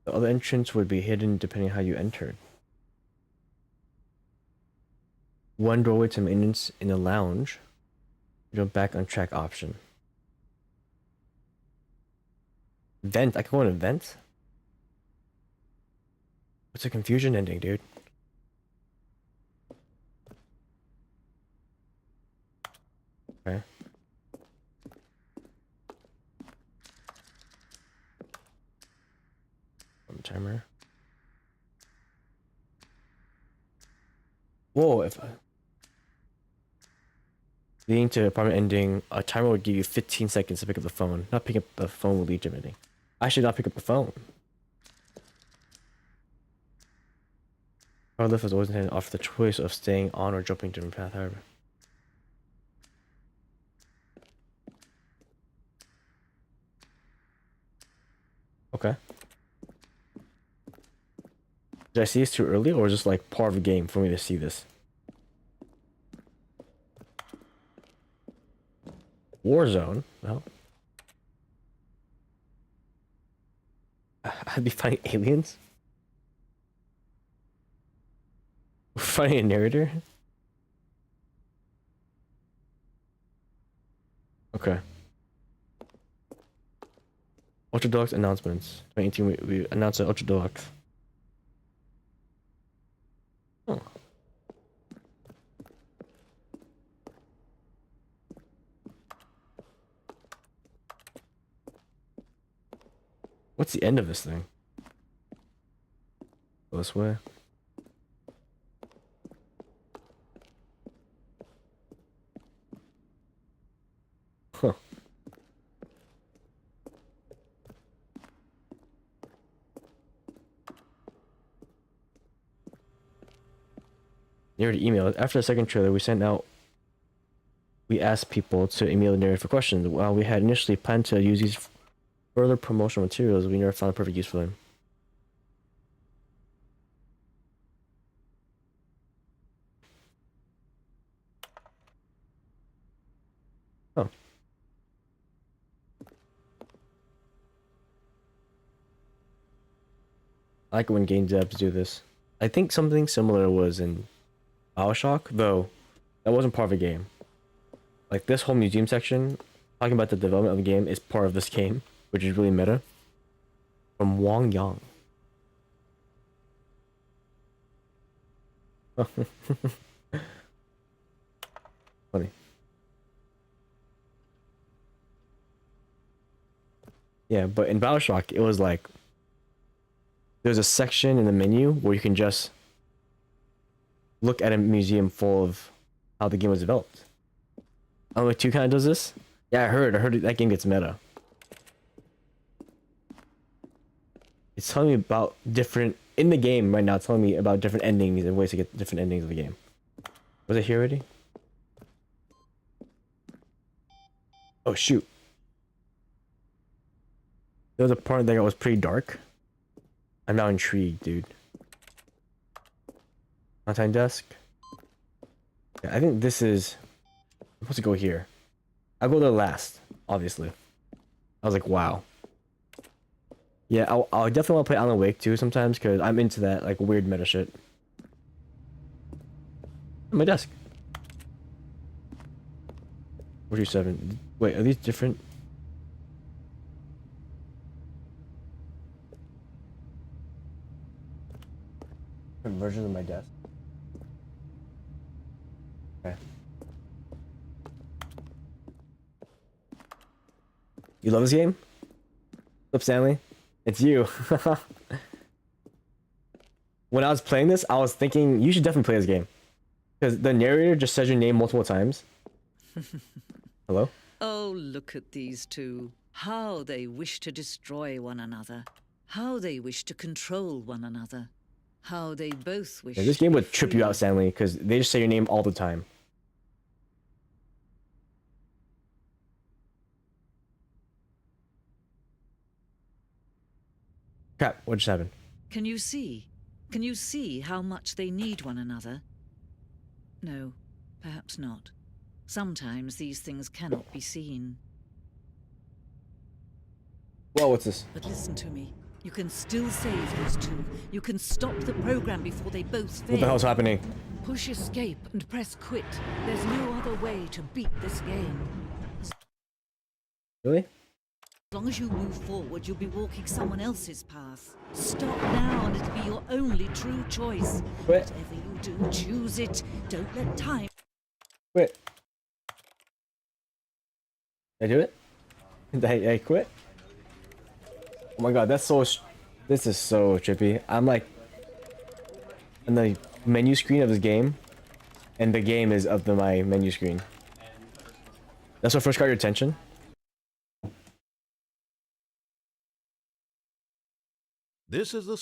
The other entrance would be hidden depending on how you entered. 1 doorway to maintenance in the lounge. Jump back on track option. Vent. I can go in a vent? What's a confusion ending, dude? Okay. Timer. Whoa, if leading to apartment ending, a timer would give you 15 seconds to pick up the phone. Not pick up the phone will lead to ending. I should not pick up the phone. Our lift was always intended to offer the choice of staying on or jumping to a different path, however. Okay. Did I see this too early, or is this like part of the game for me to see this? Warzone? Well, I'd be fighting aliens? Fighting a narrator? Okay. Ultra Deluxe announcements. 2018, we announced an Ultra Deluxe. Oh. What's the end of this thing? Go this way. Huh. Narrator email. After the second trailer, we asked people to email the narrator for questions. While we had initially planned to use these further promotional materials, we never found a perfect use for them. Oh. I like it when game devs do this. I think something similar was in BioShock, though that wasn't part of the game. Like this whole museum section, talking about the development of the game, is part of this game, which is really meta. From Wong Yang. Funny. Yeah, but in BioShock, it was like there's a section in the menu where you can just look at a museum full of how the game was developed. Oh, 2 kind of does this? Yeah, I heard that game gets meta. It's telling me about different in the game right now. It's telling me about different endings and ways to get different endings of the game. Was it here already? Oh shoot! There was a part that was pretty dark. I'm now intrigued, dude. Mountain desk. Yeah, I think this is. I'm supposed to go here. I'll go there last, obviously. I was like, wow. Yeah, I'll definitely want to play Alan Wake too sometimes because I'm into that like weird meta shit. On my desk. 47. Wait, are these different? Different versions of my desk. Okay. You love this game? What's up, Stanley? It's you. When I was playing this, I was thinking you should definitely play this game. Because the narrator just says your name multiple times. Hello? Oh, look at these two. How they wish to destroy one another. How they wish to control one another. How they both wish. Yeah, this game would trip you out, Stanley, because they just say your name all the time. Crap, what just happened? Can you see? Can you see how much they need one another? No, perhaps not. Sometimes these things cannot be seen. Whoa, what's this? But listen to me. You can still save those two. You can stop the program before they both fail. What the hell's happening? Push escape and press quit. There's no other way to beat this game. Really? As long as you move forward, you'll be walking someone else's path. Stop now and it'll be your only true choice. Quit. Whatever you do, choose it. Don't let time... Quit. Did I do it? Did I quit? Oh my god, that's so... This is so trippy. I'm like... on the menu screen of this game. And the game is up to my menu screen. That's what first got your attention? This is the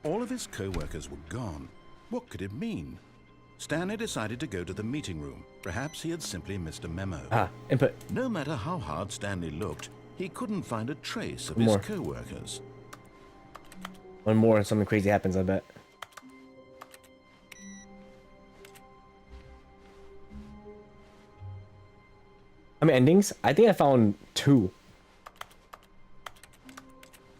All of his co-workers were gone. What could it mean? Stanley decided to go to the meeting room. Perhaps he had simply missed a memo. Input. No matter how hard Stanley looked, he couldn't find a trace of One his more. co-workers. One more and something crazy happens, I bet. How many endings? I think I found 2.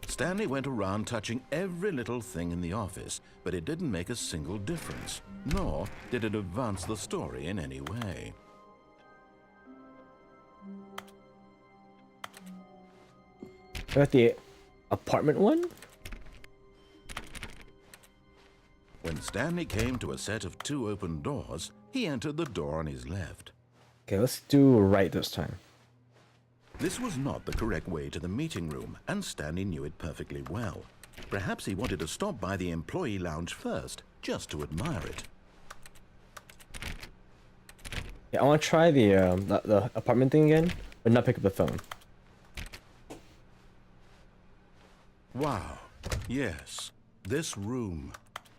Stanley went around touching every little thing in the office, but it didn't make a single difference, nor did it advance the story in any way. Got the apartment one? When Stanley came to a set of 2 open doors, he entered the door on his left. Okay, let's do right this time. This was not the correct way to the meeting room, and Stanley knew it perfectly well. Perhaps he wanted to stop by the employee lounge first, just to admire it. Yeah, I want to try the apartment thing again, but not pick up the phone. Wow. Yes, this room.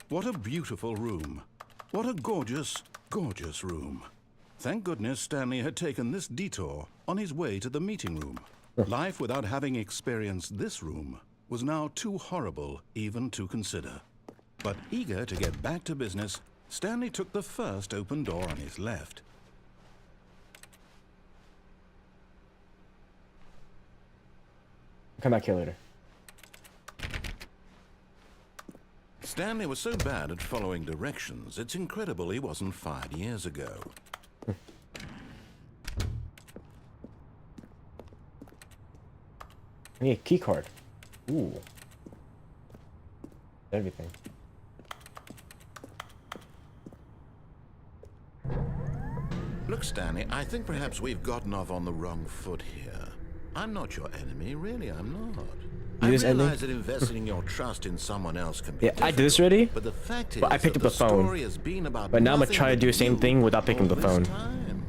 What a beautiful room. What a gorgeous, gorgeous room. Thank goodness Stanley had taken this detour on his way to the meeting room. Life without having experienced this room was now too horrible even to consider. But eager to get back to business, Stanley took the first open door on his left. Come back here later. Stanley was so bad at following directions, it's incredible he wasn't fired years ago. I need a key card. Ooh. Everything. Look, Stanley, I think perhaps we've gotten off on the wrong foot here. I'm not your enemy, really, I'm not. I this ending? realize that investing your trust in someone else can be Yeah, I did this difficult, already, but the fact is but I picked that up the phone. story has been about But now I'm gonna nothing try to but do the same you thing without picking all the this phone. time.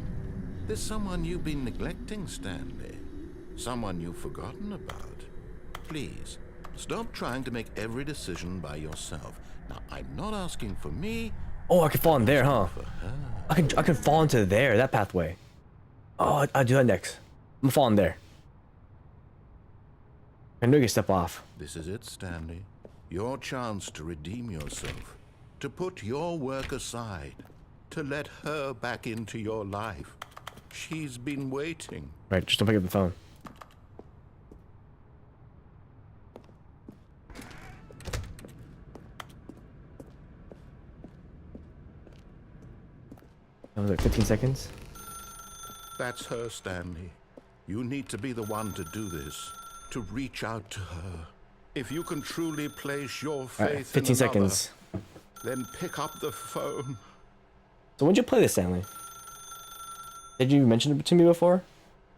There's someone you've been neglecting, Stanley. Someone you've forgotten about. Please, stop trying to make every decision by yourself. Now, I'm not asking for me. Oh, I can fall in there, huh? For her. I can fall into there, that pathway. Oh, I'll do that next. I'm gonna fall in there. I know you can step off. This is it, Stanley. Your chance to redeem yourself. To put your work aside. To let her back into your life. She's been waiting. Right, just don't pick up the phone. That was like 15 seconds. That's her, Stanley. You need to be the one to do this. To reach out to her. If you can truly place your faith Alright, 15 in seconds. another, then pick up the phone. So when'd you play this, Stanley? Did you mention it to me before?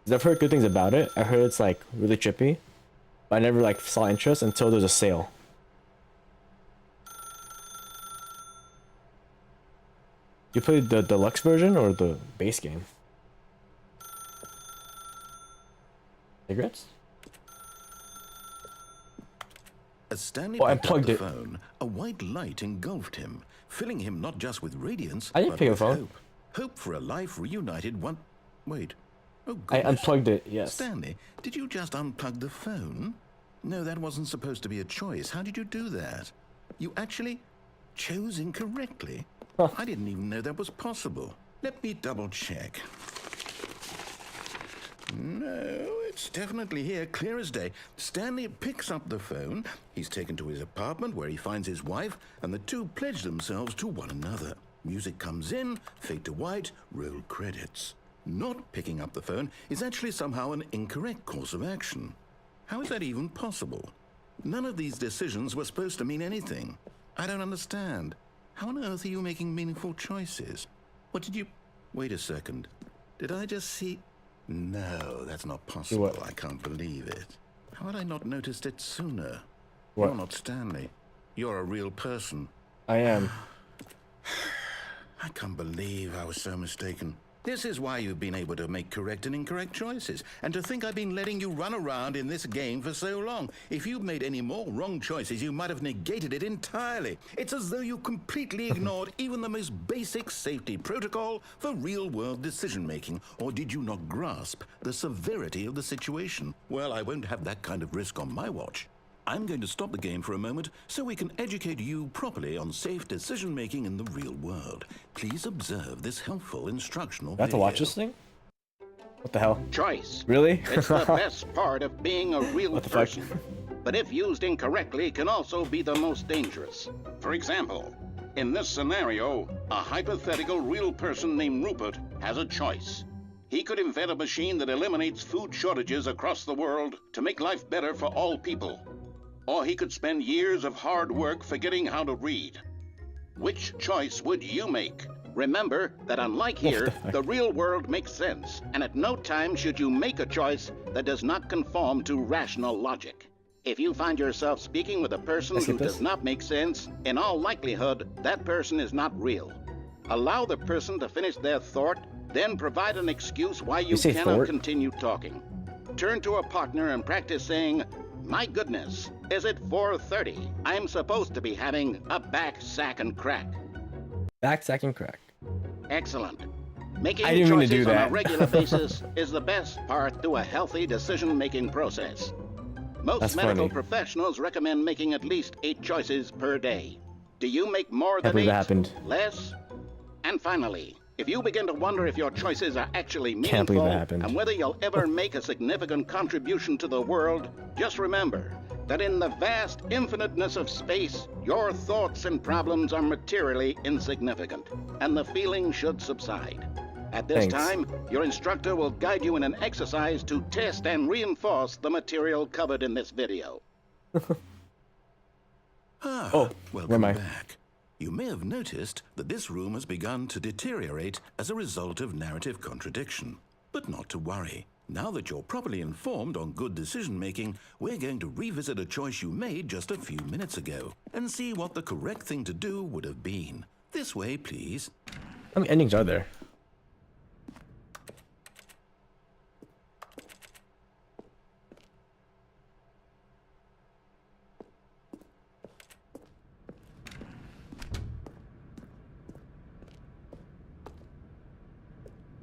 'Cause I've heard good things about it. I heard it's like really trippy, but I never like saw interest until there was a sale. You played the deluxe version or the base game? Cigarettes? As Stanley Oh, I picked up unplugged the it. phone, a white light engulfed him, filling him not just with radiance, I didn't but pick up with the phone. hope. Hope for a life reunited one... Wait. Oh, I goodness. unplugged it, yes. Stanley, did you just unplug the phone? No, that wasn't supposed to be a choice. How did you do that? You actually chose incorrectly? Huh. I didn't even know that was possible. Let me double check. No, it's definitely here, clear as day. Stanley picks up the phone. He's taken to his apartment where he finds his wife, and the two pledge themselves to one another. Music comes in, fade to white, roll credits. Not picking up the phone is actually somehow an incorrect course of action. How is that even possible? None of these decisions were supposed to mean anything. I don't understand. How on earth are you making meaningful choices? What did you... Wait a second. Did I just see... No, that's not possible. What? I can't believe it. How had I not noticed it sooner? What? You're not Stanley. You're a real person. I am. I can't believe I was so mistaken. This is why you've been able to make correct and incorrect choices. And to think I've been letting you run around in this game for so long. If you'd made any more wrong choices, you might have negated it entirely. It's as though you completely ignored even the most basic safety protocol for real-world decision-making. Or did you not grasp the severity of the situation? Well, I won't have that kind of risk on my watch. I'm going to stop the game for a moment so we can educate you properly on safe decision-making in the real world. Please observe this helpful instructional I have to video. watch this thing? What the hell? Choice. Really? It's the best part of being a real What the fuck? person. But if used incorrectly, can also be the most dangerous. For example, in this scenario, a hypothetical real person named Rupert has a choice. He could invent a machine that eliminates food shortages across the world to make life better for all people. Or he could spend years of hard work forgetting how to read. Which choice would you make? Remember that unlike here, the real world makes sense, and at no time should you make a choice that does not conform to rational logic. If you find yourself speaking with a person who does not make sense, in all likelihood, that person is not real. Allow the person to finish their thought, then provide an excuse why you cannot continue talking. Turn to a partner and practice saying, "My goodness, is it 4:30? I'm supposed to be having a back, sack, and crack." Back, sack, and crack. Excellent. Making I didn't mean to choices do on that. a regular basis is the best part to a healthy decision-making process. Most That's medical funny. professionals recommend making at least 8 choices per day. Do you make more Can't than believe 8? that happened. Less? And finally, if you begin to wonder if your choices are actually Can't believe meaningful that happened. and whether you'll ever make a significant contribution to the world, just remember that in the vast infiniteness of space, your thoughts and problems are materially insignificant, and the feeling should subside. At this Thanks. time, your instructor will guide you in an exercise to test and reinforce the material covered in this video. Oh, where welcome am I? back. You may have noticed that this room has begun to deteriorate as a result of narrative contradiction. But not to worry. Now that you're properly informed on good decision-making, we're going to revisit a choice you made just a few minutes ago and see what the correct thing to do would have been. This way, please. How many endings are there?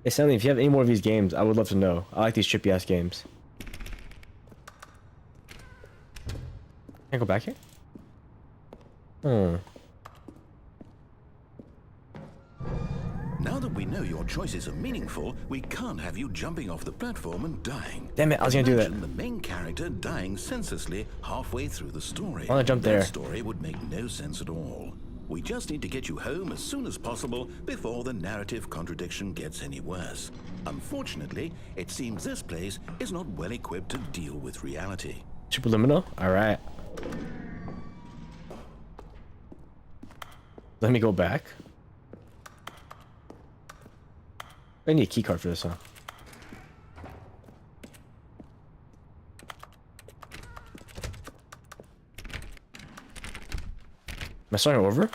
Hey, Stanley, if you have any more of these games, I would love to know. I like these trippy ass games. Can I go back here? Now that we know your choices are meaningful, we can't have you jumping off the platform and dying. Damn it, I was gonna do that. Imagine the main character dying senselessly halfway through the story. I wanna jump there. That story would make no sense at all. We just need to get you home as soon as possible before the narrative contradiction gets any worse. Unfortunately, it seems this place is not well equipped to deal with reality. Superliminal? Alright. Let me go back. I need a key card for this, huh? Am I starting over?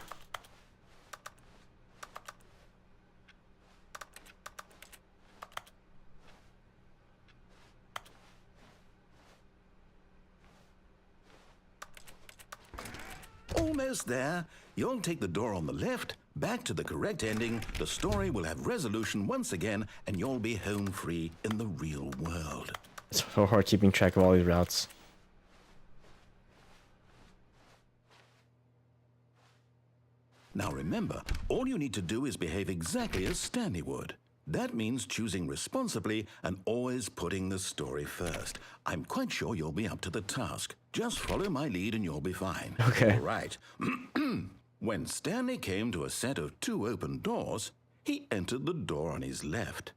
Almost there. You'll take the door on the left, back to the correct ending, the story will have resolution once again, and you'll be home free in the real world. It's so hard keeping track of all these routes. Now remember, all you need to do is behave exactly as Stanley would. That means choosing responsibly and always putting the story first. I'm quite sure you'll be up to the task. Just follow my lead and you'll be fine. Okay. All right. When Stanley came to a set of 2 open doors, he entered the door on his left.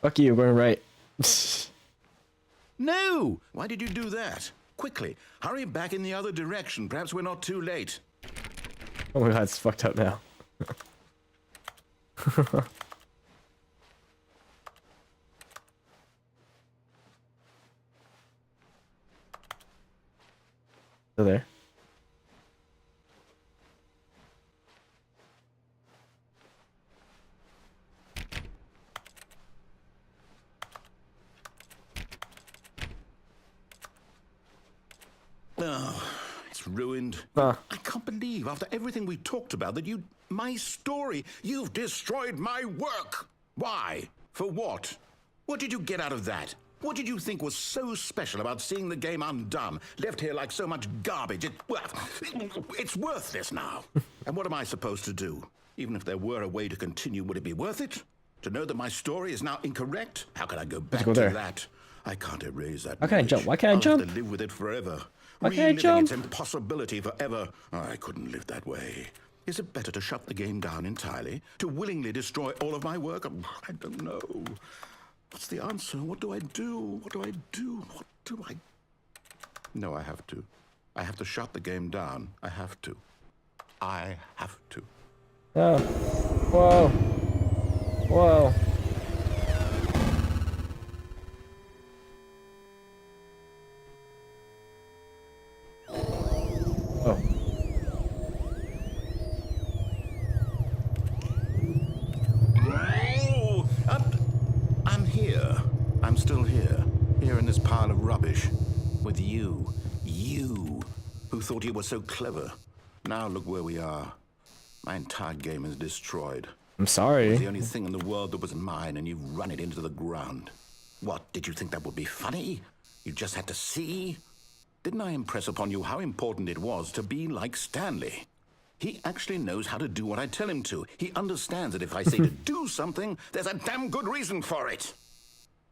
Fuck you, we're going right. No! Why did you do that? Quickly, hurry back in the other direction. Perhaps we're not too late. Oh my god, it's fucked up now. Still there? It's ruined. Huh. I can't believe, after everything we talked about, that my story, you've destroyed my work. Why? For what? What did you get out of that? What did you think was so special about seeing the game undone, left here like so much garbage? It's worthless now. And what am I supposed to do? Even if there were a way to continue, would it be worth it? To know that my story is now incorrect? How can I go back to that? I can't erase that. How can I jump? Why can't I jump? I'll have to live with it forever. Why can't I Reliving jump? its impossibility forever. I couldn't live that way. Is it better to shut the game down entirely? To willingly destroy all of my work? I don't know. What's the answer? What do I do? What do I do? What do I... No, I have to. I have to shut the game down. I have to. I have to. Oh. Whoa. Whoa. Oh. Oh, I'm here. I'm still here. Here in this pile of rubbish. With you. You. Who thought you were so clever. Now look where we are. My entire game is destroyed. I'm It was sorry. the only thing in the world that was mine, and you've run it into the ground. What, did you think that would be funny? You just had to see? Didn't I impress upon you how important it was to be like Stanley? He actually knows how to do what I tell him to. He understands that if I say to do something, there's a damn good reason for it.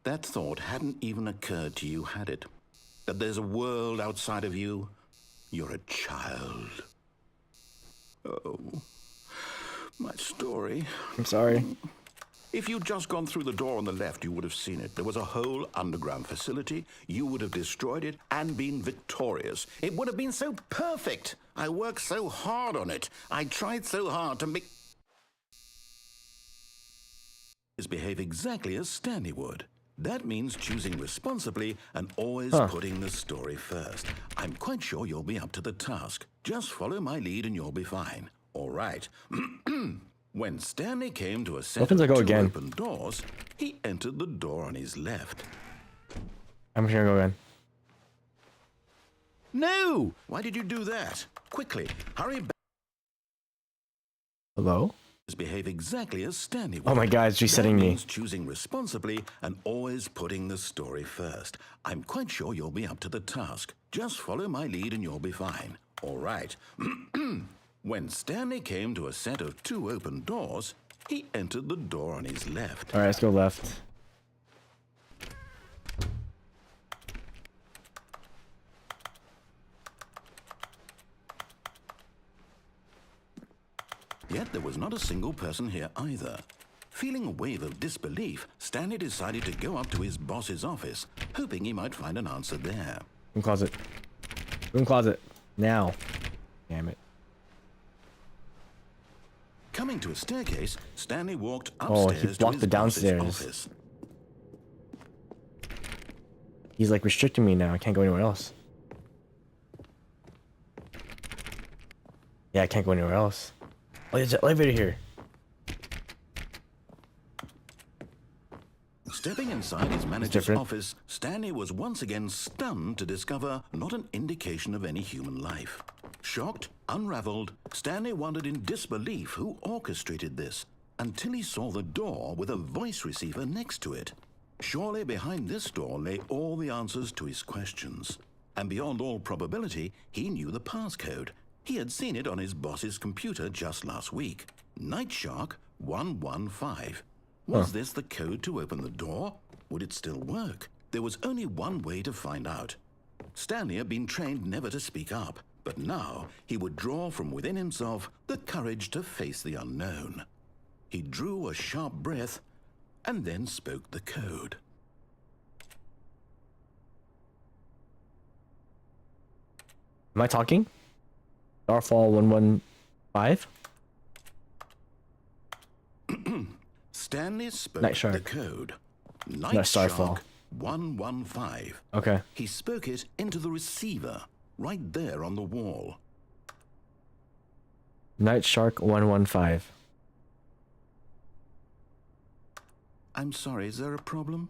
That thought hadn't even occurred to you, had it? That there's a world outside of you? You're a child. Oh, my story. I'm sorry. If you'd just gone through the door on the left, you would have seen it. There was a whole underground facility. You would have destroyed it and been victorious. It would have been so perfect. I worked so hard on it. I tried so hard to make... behave exactly as Stanley would. That means choosing responsibly and always putting the story first. I'm quite sure you'll be up to the task. Just follow my lead and you'll be fine. All right. When Stanley came to a set of two open doors, he entered the door on his left. I'm just gonna go again. No! Why did you do that? Quickly, hurry back. Hello? Behave exactly as Stanley would. Oh my God, it's resetting me. Means choosing responsibly and always putting the story first. I'm quite sure you'll be up to the task. Just follow my lead and you'll be fine. All right. When Stanley came to a set of two open doors, he entered the door on his left. All right, let's go left. Yet there was not a single person here either. Feeling a wave of disbelief, Stanley decided to go up to his boss's office, hoping he might find an answer there. Room closet. Room closet. Now. Damn it. Coming to a staircase, Stanley walked Oh, upstairs he to blocked his the boss's downstairs. office. He's like restricting me now. I can't go anywhere else. Yeah, I can't go anywhere else. Oh, there's an elevator here. Stepping inside his manager's office, Stanley was once again stunned to discover not an indication of any human life. Shocked, unraveled, Stanley wondered in disbelief who orchestrated this, until he saw the door with a voice receiver next to it. Surely behind this door lay all the answers to his questions. And beyond all probability, he knew the passcode. He had seen it on his boss's computer just last week. Nightshark 115. Was this the code to open the door? Would it still work? There was only one way to find out. Stanley had been trained never to speak up, but now he would draw from within himself the courage to face the unknown. He drew a sharp breath and then spoke the code. Am I talking? Starfall 115? Stanley spoke Nightshark. the code. Starfall. 115. Okay. He spoke it into the receiver, right there on the wall. Night Shark 115. I'm sorry, is there a problem?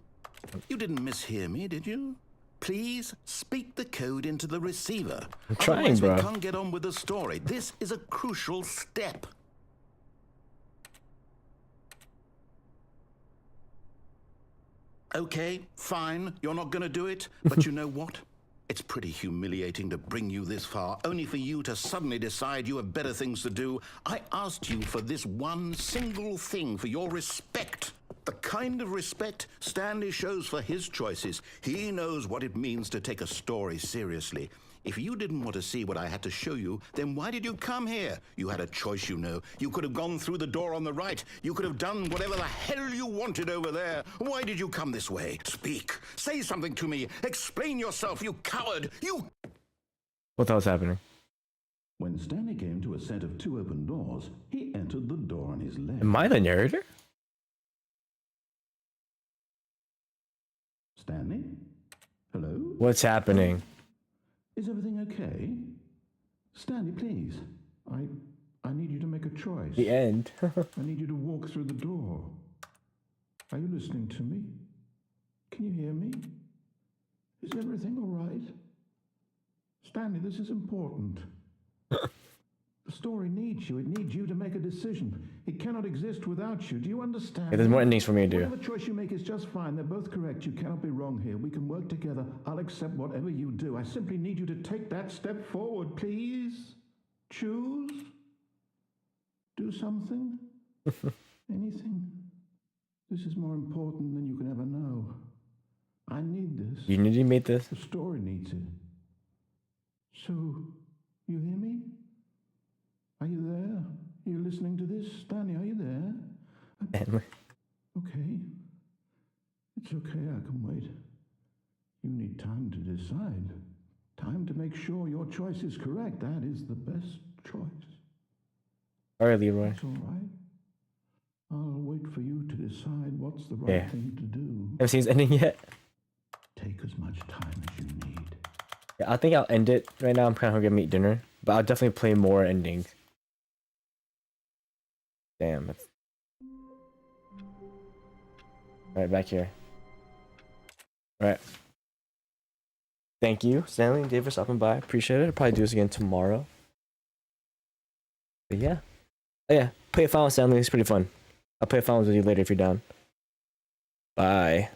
You didn't mishear me, did you? Please speak the code into the receiver. I'm trying, Otherwise, bro. we can't get on with the story. This is a crucial step. Okay, fine. You're not going to do it. But you know what? It's pretty humiliating to bring you this far, only for you to suddenly decide you have better things to do. I asked you for this one single thing, for your respect. The kind of respect Stanley shows for his choices. He knows what it means to take a story seriously. If you didn't want to see what I had to show you, then why did you come here? You had a choice, you know. You could have gone through the door on the right. You could have done whatever the hell you wanted over there. Why did you come this way? Speak. Say something to me. Explain yourself, you coward. You... What the hell's happening? When Stanley came to a set of 2 open doors, he entered the door on his left. Am I the narrator? Stanley? Hello? What's happening? Is everything okay? Stanley, please. I need you to make a choice. The end. I need you to walk through the door. Are you listening to me? Can you hear me? Is everything all right? Stanley, this is important. The story needs you. It needs you to make a decision. It cannot exist without you. Do you understand? Yeah, there's more endings for me to do. Whatever choice you make is just fine. They're both correct. You cannot be wrong here. We can work together. I'll accept whatever you do. I simply need you to take that step forward, please. Choose. Do something. Anything. This is more important than you can ever know. I need this. Unity made this? The story needs it. So, you hear me? Are you there? Are you listening to this? Stanley, are you there? Stanley. Okay. It's okay, I can wait. You need time to decide. Time to make sure your choice is correct. That is the best choice. Alright, Leroy. That's all right. I'll wait for you to decide what's the right Yeah. thing to do. Haven't seen this ending yet? Take as much time as you need. Yeah, I think I'll end it. Right now I'm kind of hungry to eat dinner. But I'll definitely play more endings. Damn. Alright, back here. Alright. Thank you, Stanley and Dave, for stopping by. Appreciate it. I'll probably do this again tomorrow. But yeah. Oh yeah, play a final with Stanley. It's pretty fun. I'll play a final with you later if you're down. Bye.